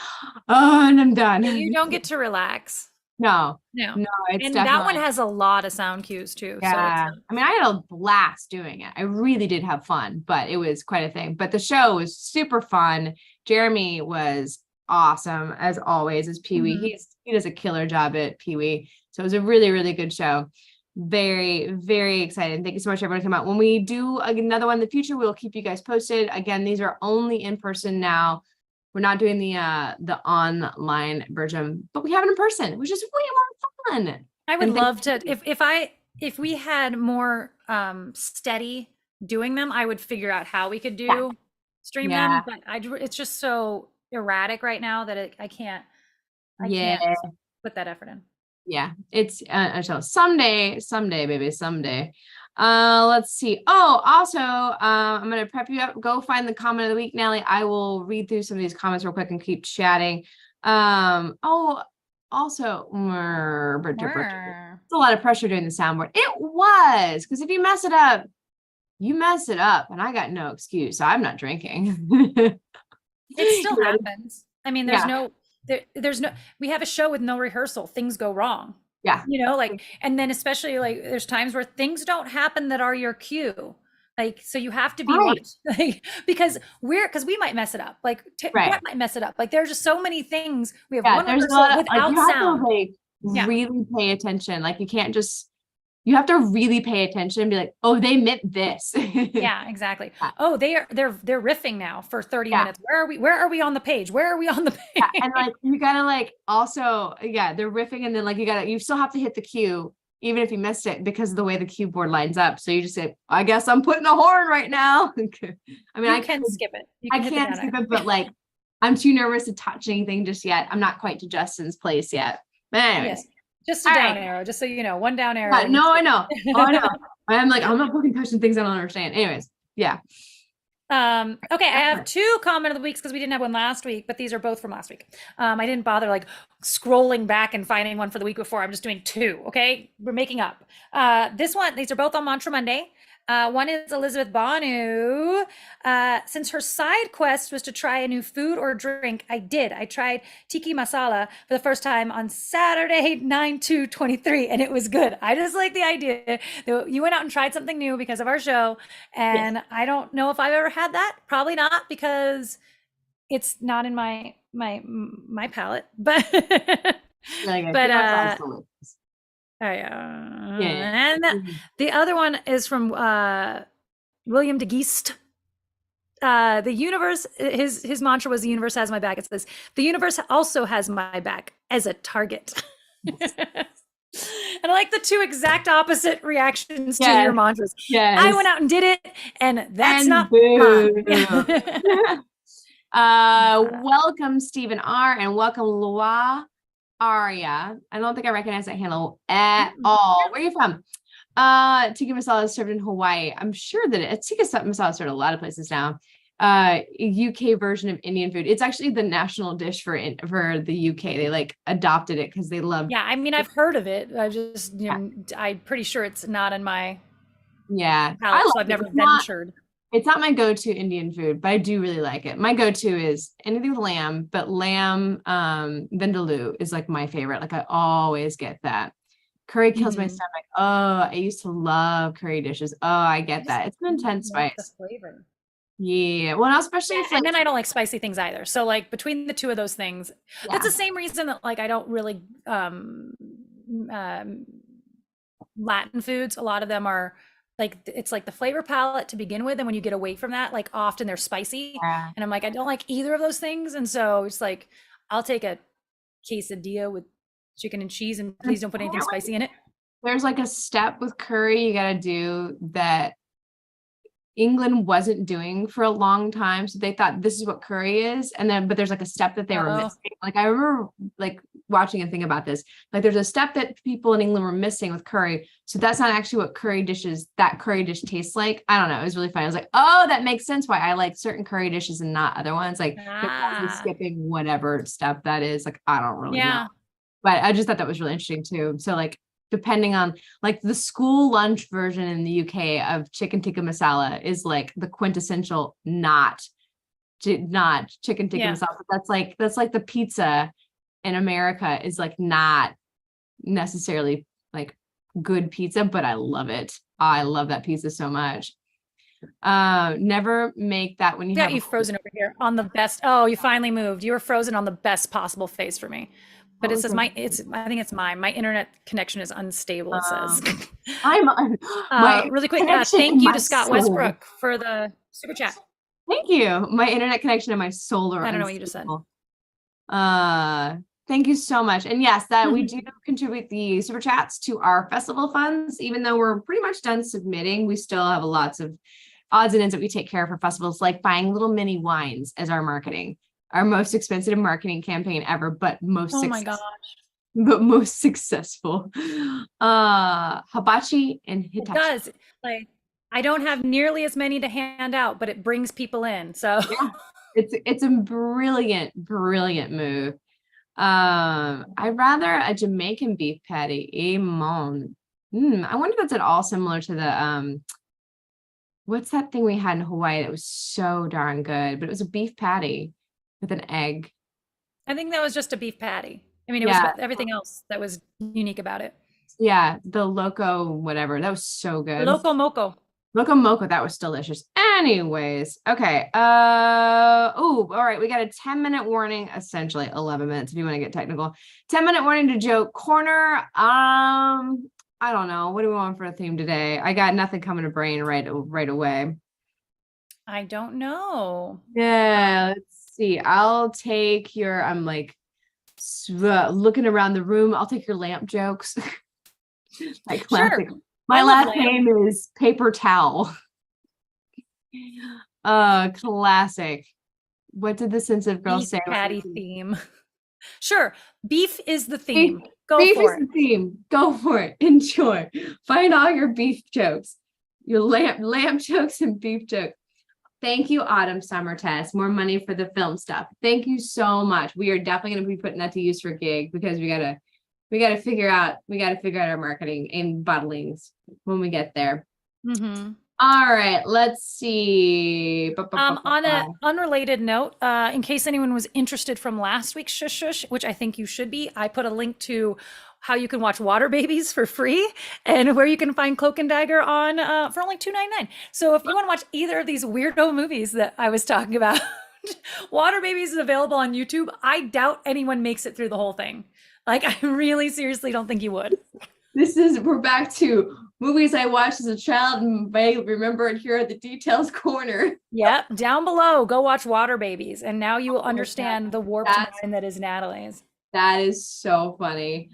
oh, and I'm done. You don't get to relax. No. It's that one has a lot of sound cues too. Yeah. So I mean, I had a blast doing it. I really did have fun, but it was quite a thing. But the show was super fun. Jeremy was awesome as always as Pee-wee. He does a killer job at Pee-wee. So it was a really, really good show. Very, very excited. Thank you so much, everyone, to come out. When we do another one in the future, we'll keep you guys posted. Again, these are only in person now. We're not doing the online version, but we have it in person, which is way more fun. I would love to, if we had more steady doing them, I would figure out how we could stream them. But it's just so erratic right now that I can't put that effort in. Yeah, it's someday, baby, someday. Let's see. Oh, also, I'm gonna prep you up. Go find the comment of the week, Natalie. I will read through some of these comments real quick and keep chatting. Also, it's a lot of pressure doing the soundboard. It was, because if you mess it up, you mess it up, and I got no excuse. So I'm not drinking. It still happens. I mean, there's no, we have a show with no rehearsal. Things go wrong. Yeah. And then especially like there's times where things don't happen that are your cue. Like, so you have to be because we might mess it up. Like Brett might mess it up. Like there's just so many things. We have one rehearsal without sound. Really pay attention. Like you have to really pay attention and be like, oh, they meant this. Yeah, exactly. Oh, they're riffing now for 30 minutes. Where are we on the page? Where are we on the page? Yeah, and like you gotta like also, they're riffing, and then like you still have to hit the cue even if you missed it because of the way the cue board lines up. So you just say, I guess I'm putting a horn right now. I mean, I can skip it. I can't skip it, but like I'm too nervous to touch anything just yet. I'm not quite to Justin's place yet. But anyways. Just a All down right. arrow, just so you know, one down arrow. No, I know. Oh, I know. I'm like, I'm not fucking touching things I don't understand. Anyways, yeah. Okay, I have 2 comment of the weeks because we didn't have one last week, but these are both from last week. I didn't bother like scrolling back and finding one for the week before. I'm just doing 2. Okay, we're making up. These are both on Mantra Monday. One is Elizabeth Banu. Since her side quest was to try a new food or drink, I did. I tried tiki masala for the first time on Saturday, 9/2/23, and it was good. I just like the idea that you went out and tried something new because of our show, and Yes. I don't know if I've ever had that. Probably not because it's not in my palate. But Like, but yeah. and the other one is from William de Geest. The universe, his mantra was, the universe has my back. It says, the universe also has my back as a target. And I like the 2 exact opposite reactions to your mantras. Yes. I went out and did it, and that's not mine. Welcome, Stephen R. and welcome, Loa Aria. I don't think I recognize that handle at all. Where are you from? Tikka masala is served in Hawaii. I'm sure that tikka masala is served a lot of places now. UK version of Indian food. It's actually the national dish for the UK. They like adopted it because they love. Yeah, I mean, I've heard of it. I just, I'm pretty sure it's not in my palate, so I've never ventured. It's not my go-to Indian food, but I do really like it. My go-to is anything with lamb, but lamb vindaloo is like my favorite. Like I always get that. Curry kills my stomach. Oh, I used to love curry dishes. Oh, I get that. It's an intense spice. The flavor. Yeah. Well, especially and then I don't like spicy things either. So like between the 2 of those things, that's the same reason that like I don't really Latin foods. A lot of them are like, it's like the flavor palette to begin with, and when you get away from that, like often they're spicy, and I'm like, I don't like either of those things, and so it's like, I'll take a quesadilla with chicken and cheese, and please don't put anything spicy in it. There's like a step with curry you gotta do that England wasn't doing for a long time, so they thought this is what curry is, and then but there's like a step that they were missing. Like I remember like watching a thing about this, like there's a step that people in England were missing with curry, so that's not actually what that curry dish tastes like. I don't know, it was really funny. I was like, oh, that makes sense why I like certain curry dishes and not other ones, like skipping whatever step that is. Like I don't really know, but I just thought that was really interesting too. So like depending on like the school lunch version in the UK of chicken tikka masala is like the quintessential not chicken tikka masala. That's like the pizza in America is like not necessarily like good pizza, but I love it. I love that pizza so much. Never make that when you have you frozen over here on the best. Oh, you finally moved. You were frozen on the best possible face for me. But it says I think it's mine. My internet connection is unstable, it says. Really quick, thank you to Scott Westbrook for the super chat. Thank you. My internet connection and my solar. I don't know what you just said. Thank you so much. And yes, that we do contribute the super chats to our festival funds. Even though we're pretty much done submitting, we still have lots of odds and ends that we take care of for festivals, like buying little mini wines as our marketing. Our most expensive marketing campaign ever, but most successful. Hibachi and Hitachi. It does. Like I don't have nearly as many to hand out, but it brings people in. So it's a brilliant move. I'd rather a Jamaican beef patty. Amen. I wonder if that's at all similar to the what's that thing we had in Hawaii that was so darn good, but it was a beef patty with an egg. I think that was just a beef patty. I mean, it was everything else that was unique about it. Yeah, the loco whatever. That was so good. Loco moco. Loco moco, that was delicious. Anyways, okay. All right. We got a 10-minute warning, essentially 11 minutes if you want to get technical. 10-minute warning to joke corner. I don't know. What do we want for a theme today? I got nothing coming to brain right away. I don't know. Yeah, let's see. I'll take your, I'm like looking around the room. I'll take your lamp jokes. Like classic. Sure. My last name is Paper Towel. Classic. What did the sensitive girl say? Patty theme. Sure. Beef is the theme. Go Beef for is it. the theme. Go for it. Enjoy. Find all your beef jokes, your lamb jokes and beef jokes. Thank you, Autumn Summer Test. More money for the film stuff. Thank you so much. We are definitely going to be putting that to use for gig because we gotta figure out our marketing and bottlings when we get there. Mm-hmm. All right, let's see. On an unrelated note, in case anyone was interested from last week's Shush Shush, which I think you should be, I put a link to how you can watch Water Babies for free and where you can find Cloak and Dagger on for only $2.99. So if you want to watch either of these weirdo movies that I was talking about, Water Babies is available on YouTube. I doubt anyone makes it through the whole thing. Like, I really seriously don't think you would. We're back to movies I watched as a child and may remember it here at the details corner. Yep, down below, go watch Water Babies, and now you will understand the warped mind that is Natalie's. That is so funny.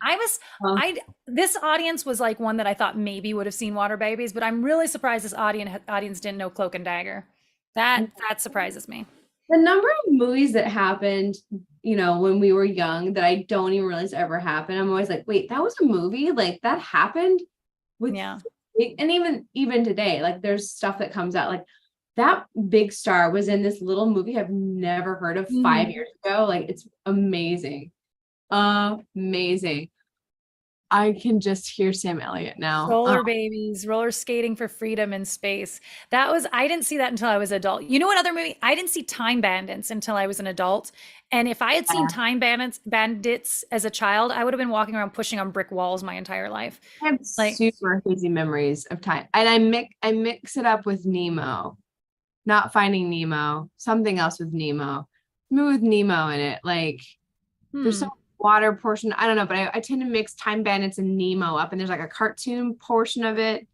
This audience was like one that I thought maybe would have seen Water Babies, but I'm really surprised this audience didn't know Cloak and Dagger. That surprises me. The number of movies that happened, when we were young that I don't even realize ever happened. I'm always like, wait, that was a movie? Like that happened? And even today, like there's stuff that comes out like that big star was in this little movie I've never heard of 5 years ago. Like it's amazing. Amazing. I can just hear Sam Elliott now. Roller babies, roller skating for freedom in space. I didn't see that until I was an adult. You know what other movie? I didn't see Time Bandits until I was an adult. And if I had seen Time Bandits as a child, I would have been walking around pushing on brick walls my entire life. I have super hazy memories of time. And I mix it up with Nemo. Not Finding Nemo. Something else with Nemo. Movie with Nemo in it. Like there's some water portion. I don't know, but I tend to mix Time Bandits and Nemo up, and there's like a cartoon portion of it.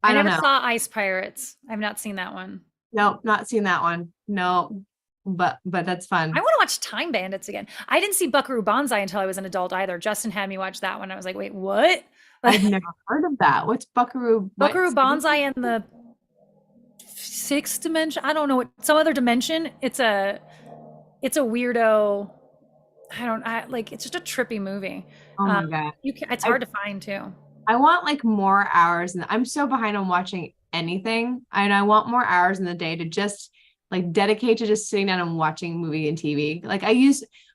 I never saw Ice Pirates. I've not seen that one. Nope, not seen that one. No, but that's fun. I want to watch Time Bandits again. I didn't see Buckaroo Banzai until I was an adult either. Justin had me watch that one. I was like, wait, what? I've never heard of that. What's Buckaroo? Buckaroo Banzai in the sixth dimension. I don't know, some other dimension. It's a weirdo. It's just a trippy movie. Oh my God. It's hard to find too. I want like more hours, and I'm so behind on watching anything. And I want more hours in the day to just like dedicate to just sitting down and watching movie and TV. Like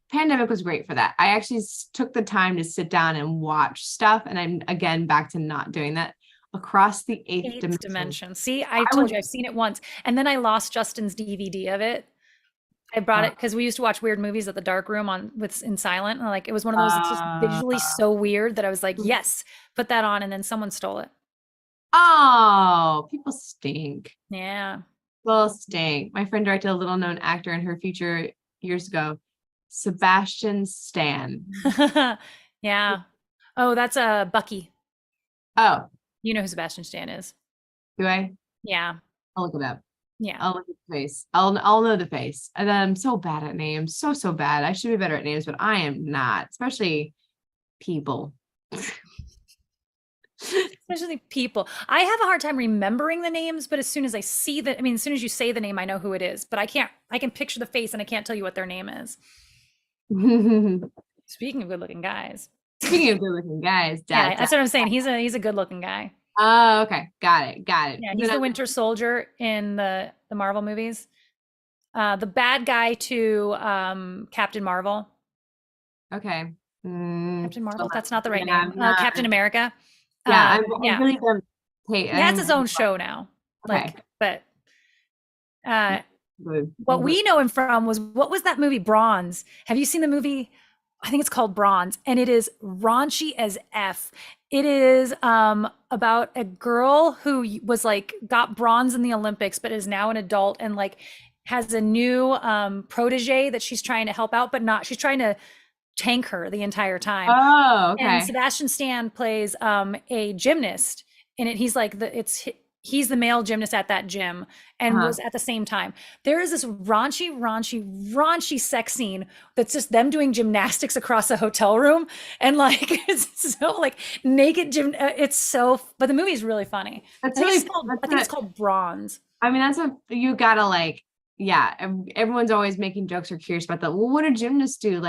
pandemic was great for that. I actually took the time to sit down and watch stuff. And I'm again back to not doing that across the eighth dimension. See, I told you I've seen it once. And then I lost Justin's DVD of it. I brought it because we used to watch weird movies at the dark room in silent. And it was one of those that's just visually so weird that I was like, yes, put that on. And then someone stole it. Oh, people stink. Yeah. People stink. My friend directed a little known actor in her feature years ago, Sebastian Stan. Yeah. Oh, that's Bucky. Oh. You know who Sebastian Stan is. Do I? Yeah. I'll look it up. Yeah. I'll look at the face. I'll know the face. And then I'm so bad at names. So bad. I should be better at names, but I am not, especially people. Especially people. I have a hard time remembering the names, but as soon as I see as soon as you say the name, I know who it is, but I can picture the face and I can't tell you what their name is. Speaking of good looking guys. Yeah, that's what I'm saying. He's a good looking guy. Oh, okay. Got it. Yeah, he's the Winter Soldier in the Marvel movies. The bad guy to Captain Marvel. Okay. Captain Marvel? That's not the right name. Captain America. Yeah, I really don't hate. He has his own show now. Okay. What we know him from what was that movie, Bronze? Have you seen the movie? I think it's called Bronze, and it is raunchy as F. It is about a girl who was got bronze in the Olympics, but is now an adult and has a new protege that she's trying to help out, but she's trying to tank her the entire time. Oh, okay. And Sebastian Stan plays a gymnast in it. He's the male gymnast at that gym and was at the same time. There is this raunchy sex scene that's just them doing gymnastics across a hotel room. And it's so naked gym. But the movie is really funny. I think it's called Bronze. I mean, that's what you gotta yeah. Everyone's always making jokes or curious about that. Well, what do gymnasts do?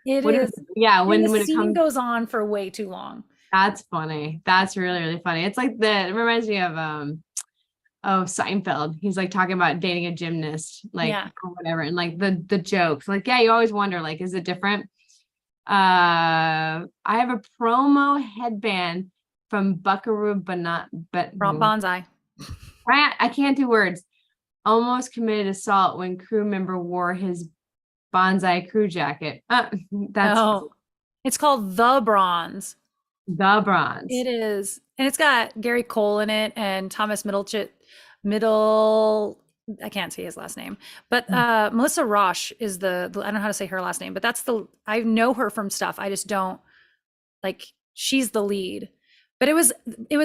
It What is, is. yeah, And when the it scene comes, goes on for way too long. that's funny. That's really, really funny. It's like it reminds me of Seinfeld. He's like talking about dating a gymnast, like Yeah. or whatever, and like the jokes. Like, yeah, you always wonder, like, is it different? I have a promo headband from Buckaroo Banat, but Bonsai. I can't do words. Almost committed assault when crew member wore his bonsai crew jacket. That's Oh, it's called The Bronze. the bronze. It is. And it's got Gary Cole in it and Thomas Middle, I can't say his last name, but Melissa Roche is I don't know how to say her last name, but I know her from stuff. I just don't like, she's the lead. But it was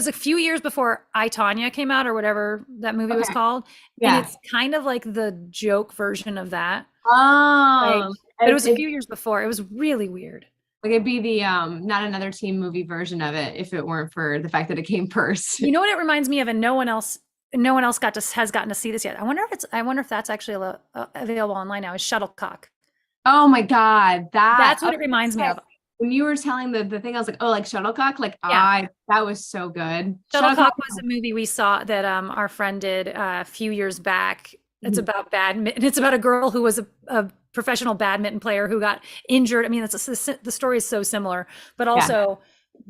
a few years before I, Tanya came out or whatever that movie was Okay. called. And Yeah. it's kind of like the joke version of that. Like, Oh, but it was a few years before. It was really weird. like it'd be the not another teen movie version of it if it weren't for the fact that it came first. You know what it reminds me of, and no one else has gotten to see this yet. I wonder if that's actually available online now. Is Shuttlecock? Oh my God, That's what it reminds me of. When you were telling the thing, I was like, oh, like Shuttlecock, like Yeah. that was so good. Shuttlecock was a movie we saw that our friend did a few years back. It's about badminton. It's about a girl who was a professional badminton player who got injured. I mean, the story is so similar, but also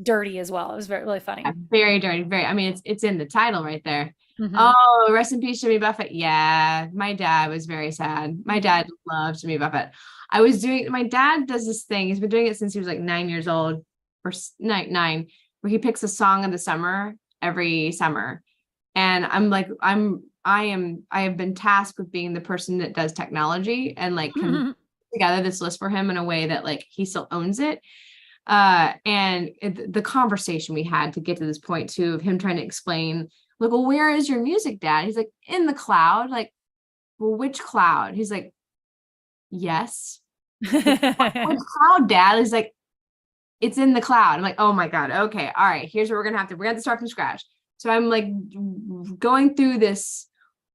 dirty as well. It was really funny. Yeah, very dirty, very. I mean, it's in the title right there. Mm-hmm. Oh, rest in peace, Jimmy Buffett. Yeah, my dad was very sad. My dad loved Jimmy Buffett. My dad does this thing. He's been doing it since he was like 9 years old, or nine, where he picks a song of the summer every summer. And I have been tasked with being the person that does technology and like can together this list for him in a way that like he still owns it. The conversation we had to get to this point too, of him trying to explain, like, well, where is your music, Dad? He's like, in the cloud. Like, well, which cloud? He's like, yes. Which cloud, Dad? He's like, it's in the cloud. I'm like, oh my God. Okay. All right. Here's what we're gonna have to start from scratch. So I'm like going through this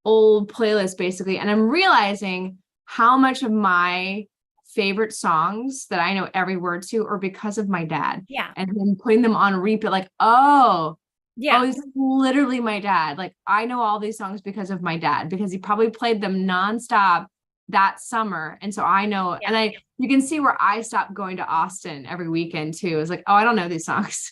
old playlist basically, and I'm realizing how much of my favorite songs that I know every word to are because of my dad. Yeah. And then putting them on repeat, like, oh, yeah, this is literally my dad. Like, I know all these songs because of my dad, because he probably played them nonstop that summer. And so I know, and you can see where I stopped going to Austin every weekend too. It's like, oh, I don't know these songs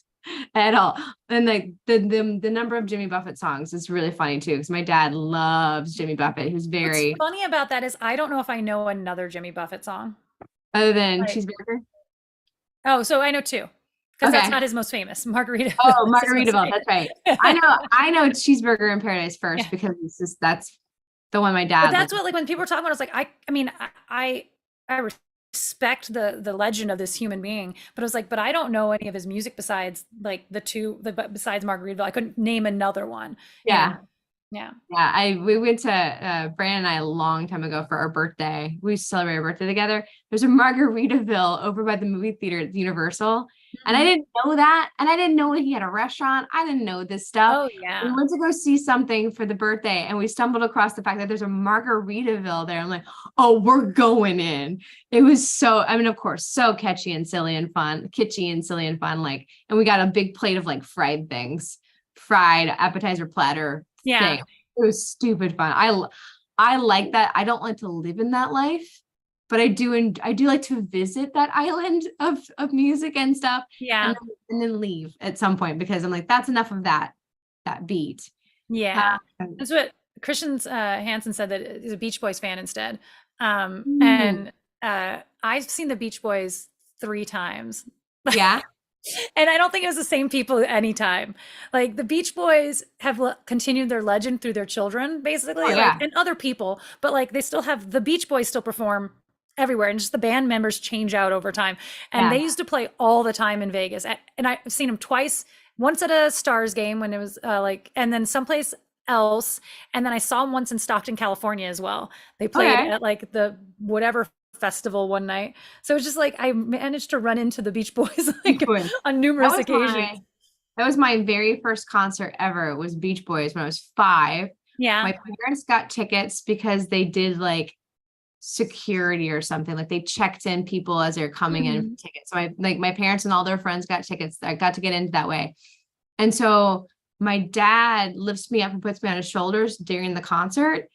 at all. And like the number of Jimmy Buffett songs is really funny too, because my dad loves Jimmy Buffett. Who's very What's funny about that is I don't know if I know another Jimmy Buffett song other than Cheeseburger. Oh, so I know two, because that's not his most famous. Margaritaville. Oh, Margaritaville. That's right. I know Cheeseburger in Paradise first because that's the one my dad. But that's what, like, when people were talking about, I was like, I mean, I respect the legend of this human being, but I was like, but I don't know any of his music besides like besides Margaritaville. I couldn't name another one. Yeah. You know? Yeah. We went to Brandon and I a long time ago for our birthday. We celebrated our birthday together. There's a Margaritaville over by the movie theater at Universal. And I didn't know that. And I didn't know that he had a restaurant. I didn't know this stuff. Oh yeah. We went to go see something for the birthday and we stumbled across the fact that there's a Margaritaville there. I'm like, oh, we're going in. It was so, I mean, of course, so kitschy and silly and fun. Like, and we got a big plate of like fried appetizer platter. Yeah. Thing. It was stupid fun. I like that. I don't like to live in that life, but I do like to visit that island of music and stuff. Yeah. And then leave at some point, because I'm like, that's enough of that beat. Yeah. That's what Christian Hansen said, that he's a Beach Boys fan instead. And I've seen the Beach Boys 3 times. Yeah. And I don't think it was the same people anytime. Like, the Beach Boys have continued their legend through their children, basically, and other people. But like, they still have the Beach Boys still perform everywhere, and just the band members change out over time. And they used to play all the time in Vegas. And I've seen them twice. Once at a Stars game when it was and then someplace else. And then I saw them once in Stockton, California as well. They played at like the whatever festival one night. So it's just like, I managed to run into the Beach Boys like on numerous occasions. That was my very first concert ever. It was Beach Boys when I was 5. Yeah. My parents got tickets because they did like security or something. Like they checked in people as they're coming in for tickets. So my parents and all their friends got tickets. I got to get into that way. And so my dad lifts me up and puts me on his shoulders during the concert.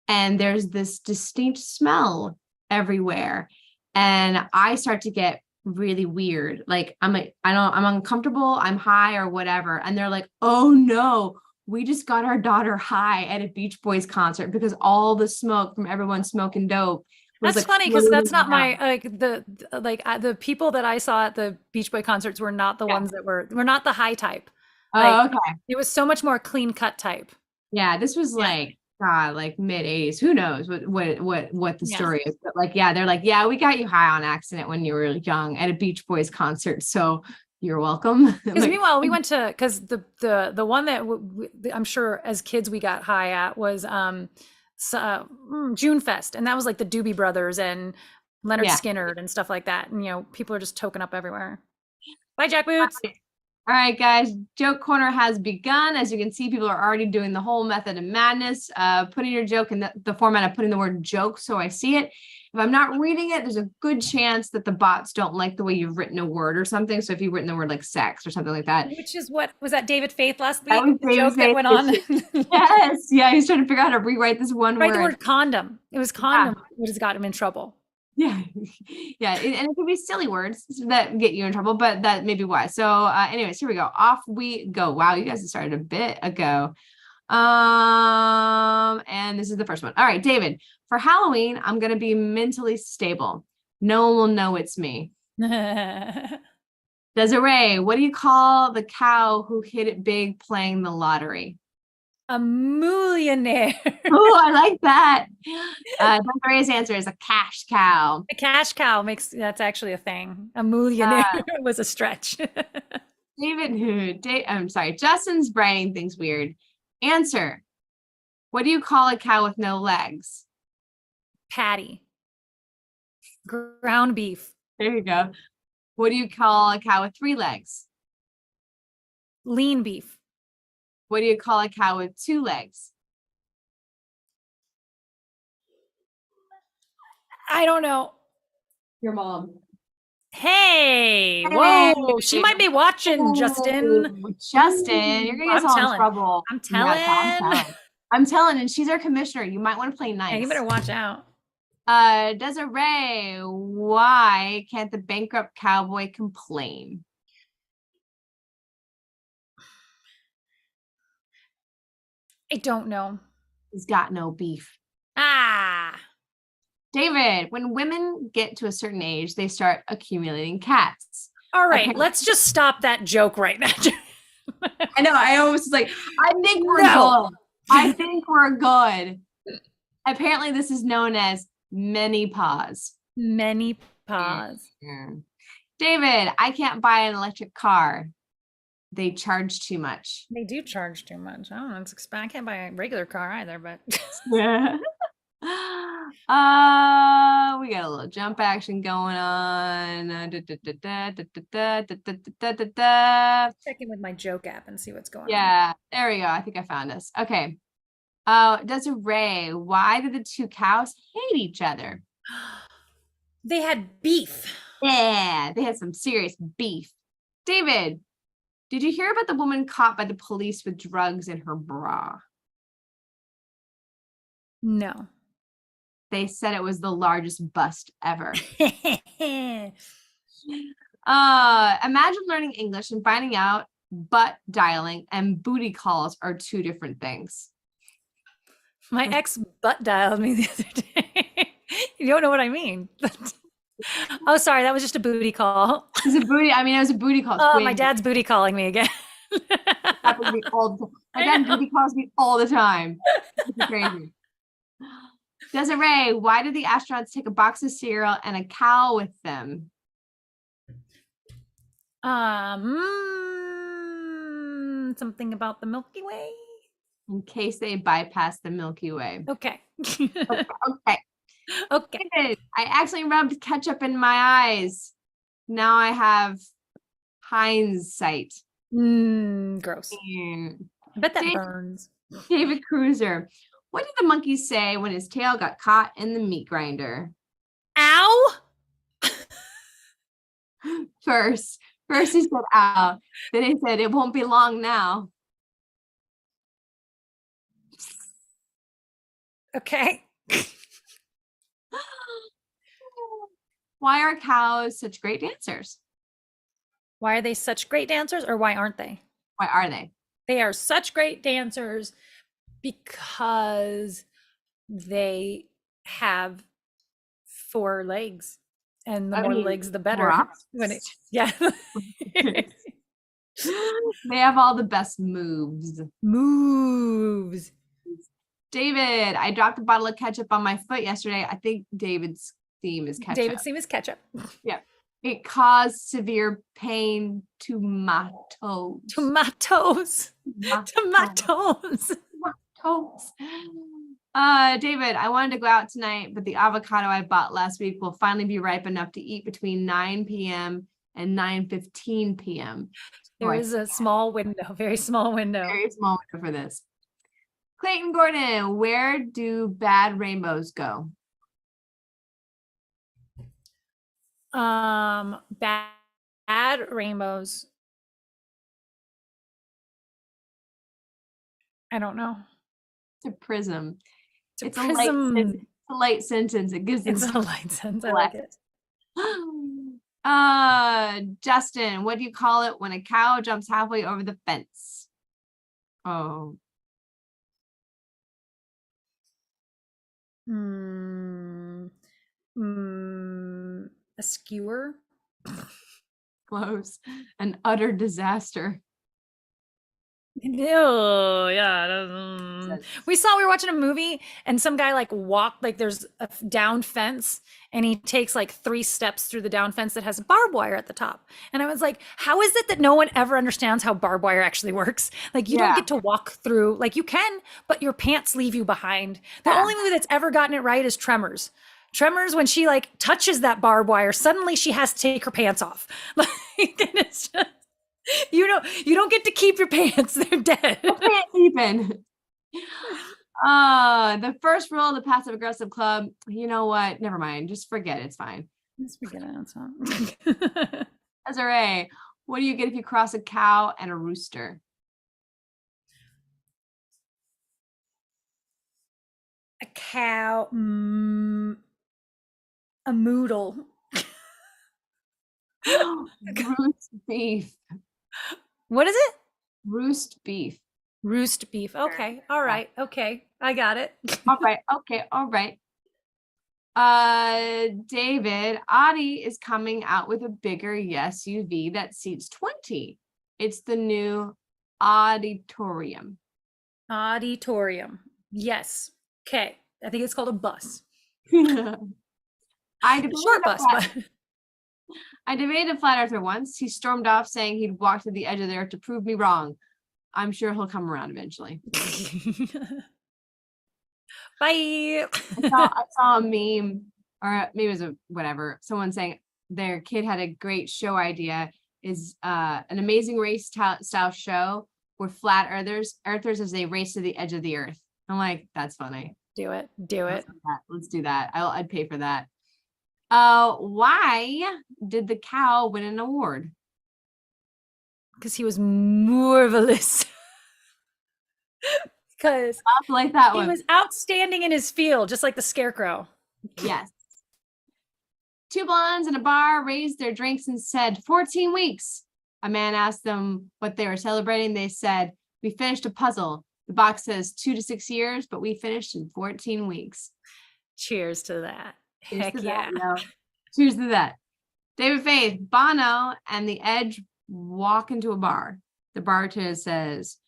And there's this distinct smell everywhere. And I start to get really weird. Like I'm uncomfortable, I'm high or whatever. And they're like, oh no, we just got our daughter high at a Beach Boys concert because all the smoke from everyone smoking dope. That's like funny because that's not my the people that I saw at the Beach Boy concerts were not the ones that were not the high type. Like, okay. It was so much more clean cut type. Yeah, this was like God, like mid 80s. Who knows what the story is? But like, they're like, we got you high on accident when you were young at a Beach Boys concert. So you're welcome. Because like, meanwhile, we went to the one that I'm sure as kids we got high at was June Fest, and that was like the Doobie Brothers and Leonard Skinner and stuff like that. And people are just token up everywhere. Bye, jackboots. All right, guys, joke corner has begun. As you can see, people are already doing the whole method of madness, putting your joke in the format of putting the word joke so I see it. If I'm not reading it, there's a good chance that the bots don't like the way you've written a word or something. So if you've written the word like sex or something like that. Which is what was that David Faith last week? That was the joke that went on. Yes. Yeah, he's trying to figure out how to rewrite this one word. The word condom. It was condom which has got him in trouble. Yeah. And it could be silly words that get you in trouble, but that may be why. So anyways, here we go. Off we go. Wow, you guys have started a bit ago. And this is the first one. All right, David, for Halloween, I'm going to be mentally stable. No one will know it's me. Desiree, what do you call the cow who hit it big playing the lottery? A millionaire. Oh, I like that. Desiree's answer is a cash cow. A cash cow that's actually a thing. A millionaire was a stretch. I'm sorry. Justin's brain thinks weird. Answer. What do you call a cow with no legs? Patty. Ground beef. There you go. What do you call a cow with 3 legs? Lean beef. What do you call a cow with 2 legs? I don't know. Your mom. Hey, whoa, she might be watching, Justin. Justin, you're gonna get us all in trouble. I'm telling. I'm telling, and she's our commissioner. You might want to play nice. Yeah, you better watch out. Desiree, why can't the bankrupt cowboy complain? I don't know. He's got no beef. David, when women get to a certain age, they start accumulating cats. All right, let's just stop that joke right now. I know. I always was like, I think we're good. I think we're good. Apparently, this is known as menopause. Menopause. David, I can't buy an electric car. They charge too much. They do charge too much. I don't know. I can't buy a regular car either, but yeah. We got a little jump action going on. Check in with my joke app and see what's going on. Yeah, there we go. I think I found us. Okay. Desiree, why did the 2 cows hate each other? They had beef. Yeah, they had some serious beef. David, did you hear about the woman caught by the police with drugs in her bra? No. They said it was the largest bust ever. Imagine learning English and finding out butt dialing and booty calls are 2 different things. My ex butt dialed me the other day. You don't know what I mean. Oh, sorry. That was just a booty call. It was a booty call. Oh, my dad's booty calling me again. My dad booty calls me all the time. It's crazy. Desiree, why did the astronauts take a box of cereal and a cow with them? Something about the Milky Way. In case they bypass the Milky Way. Okay. Okay. I actually rubbed ketchup in my eyes. Now I have hindsight. Gross. I bet that David, burns. David Cruiser, What did the monkey say when his tail got caught in the meat grinder? Ow! First he said, ow. Then he said, it won't be long now. Okay. Why are cows such great dancers? Why are they such great dancers, or why aren't they? Why are they? They are such great dancers because they have 4 legs, and the more legs, the better. Yeah. They have all the best moves. David, I dropped a bottle of ketchup on my foot yesterday. I think David's theme is ketchup. David's theme is ketchup. Yeah. It caused severe pain to my toes. Tomatoes. David, I wanted to go out tonight, but the avocado I bought last week will finally be ripe enough to eat between 9 p.m. and 9:15 p.m. There is a small window, very small window. Very small window for this. Clayton Gordon, where do bad rainbows go? Bad rainbows. I don't know. It's a prism. It's a prism. It's a light sentence. It gives It's a light sentence. I like it. Justin, what do you call it when a cow jumps halfway over the fence? Oh. A skewer? Close. An utter disaster. No, yeah. We were watching a movie and some guy like walked, like there's a down fence and he takes like 3 steps through the down fence that has barbed wire at the top. And I was like, how is it that no one ever understands how barbed wire actually works? Like you don't get to walk through, like you can, but your pants leave you behind. The only movie that's ever gotten it right is Tremors. Tremors, when she like touches that barbed wire, suddenly she has to take her pants off. Like, and it's just, you don't get to keep your pants. They're dead. I can't even. The first rule of the passive aggressive club. You know what? Never mind. Just forget it. It's fine. Just forget it. It's fine. Desiree, what do you get if you cross a cow and a rooster? A cow. A moodle. Roast beef. What is it? Roast beef. Roast beef. Okay. All right. Okay. I got it. All right. Okay. All right. David, Audi is coming out with a bigger SUV that seats 20. It's the new Auditorium. Auditorium. Yes. Okay. I think it's called a bus. Short bus. I debated a flat earther once. He stormed off saying he'd walk to the edge of the earth to prove me wrong. I'm sure he'll come around eventually. Bye. I saw a meme, or maybe it was someone saying their kid had a great show idea, is an amazing race style show where flat earthers as they race to the edge of the earth. I'm like, that's funny. Do it. Let's do that. I'd pay for that. Why did the cow win an award? Because he was marvelous. Because like that one. He was outstanding in his field, just like the scarecrow. Yes. 2 blondes in a bar raised their drinks and said, 14 weeks. A man asked them what they were celebrating. They said, we finished a puzzle. The box says 2 to 6 years, but we finished in 14 weeks. Cheers to that. Heck yeah. Cheers to that. David Faith, Bono and The Edge walk into a bar. The bartender says,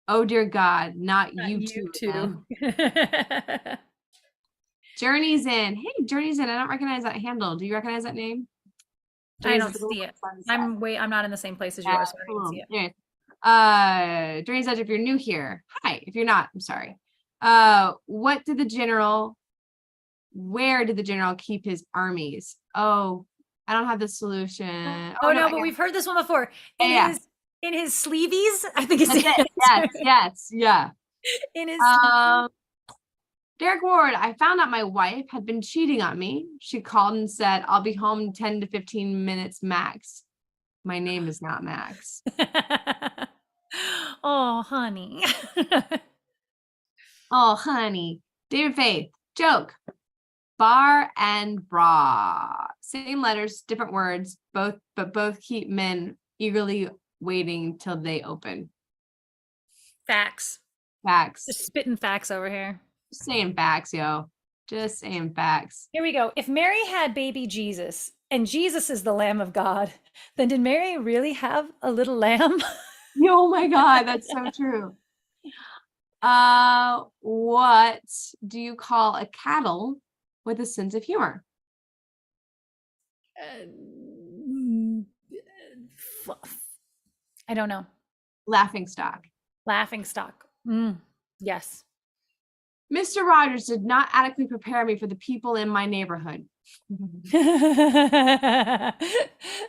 oh dear God, not you two. Journey's in. Hey, Journey's in. I don't recognize that handle. Do you recognize that name? I don't see it. I'm not in the same place as you are, so I don't see it. Journey's Edge, if you're new here. Hi. If you're not, I'm sorry. Where did the general keep his armies? Oh, I don't have the solution. Oh no, but we've heard this one before. In his sleeveys, I think it's yes, yeah. in his Derek Ward, I found out my wife had been cheating on me. She called and said, I'll be home in 10 to 15 minutes max. My name is not Max. Oh, honey. Oh, honey. David Faith, joke. Bar and bra. Same letters, different words, but both keep men eagerly waiting till they open. Facts. Facts. Just spitting facts over here. Just saying facts, yo. Just saying facts. Here we go. If Mary had baby Jesus and Jesus is the Lamb of God, then did Mary really have a little lamb? Oh my God, that's so true. What do you call a cattle with a sense of humor? I don't know. Laughing stock. Laughing stock. Yes. Mr. Rogers did not adequately prepare me for the people in my neighborhood.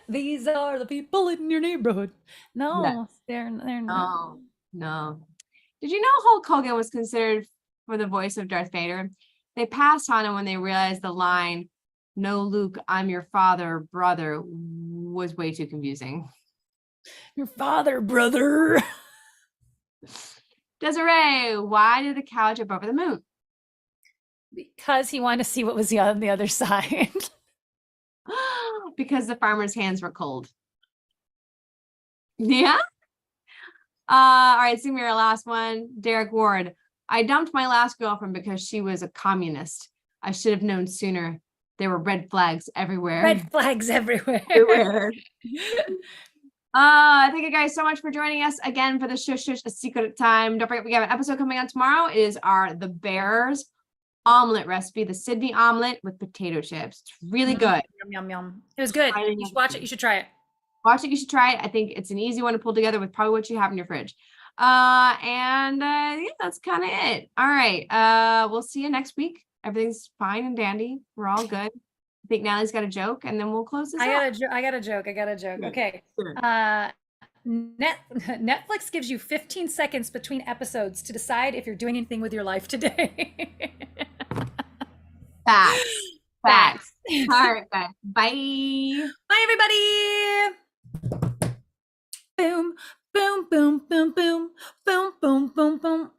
These are the people in your neighborhood. No, Yes. they're not. No. Did you know Hulk Hogan was considered for the voice of Darth Vader? They passed on him when they realized the line, "No, Luke, I'm your father, brother," was way too confusing. Your father, brother. Desiree, why did the cow jump over the moon? Because he wanted to see what was on the other side. Because the farmer's hands were cold. Yeah. All right, sing me our last one. Derek Ward. I dumped my last girlfriend because she was a communist. I should have known sooner. There were red flags everywhere. Red flags everywhere. Thank you guys so much for joining us again for the Shush Shush, A Secret Time. Don't forget, we have an episode coming on tomorrow. It is the Bears omelet recipe, the Sydney omelet with potato chips. It's really good. Yum, yum, yum. It was good. You should watch it. You should try it. Watch it. You should try it. I think it's an easy one to pull together with probably what you have in your fridge. Yeah, that's kind of it. All right. We'll see you next week. Everything's fine and dandy. We're all good. I think Natalie's got a joke, and then we'll close this out. I got a joke. Okay. Sure. Netflix gives you 15 seconds between episodes to decide if you're doing anything with your life today. Facts. All right, guys. Bye. Bye, everybody. Boom, boom, boom, boom, boom, boom, boom, boom, boom.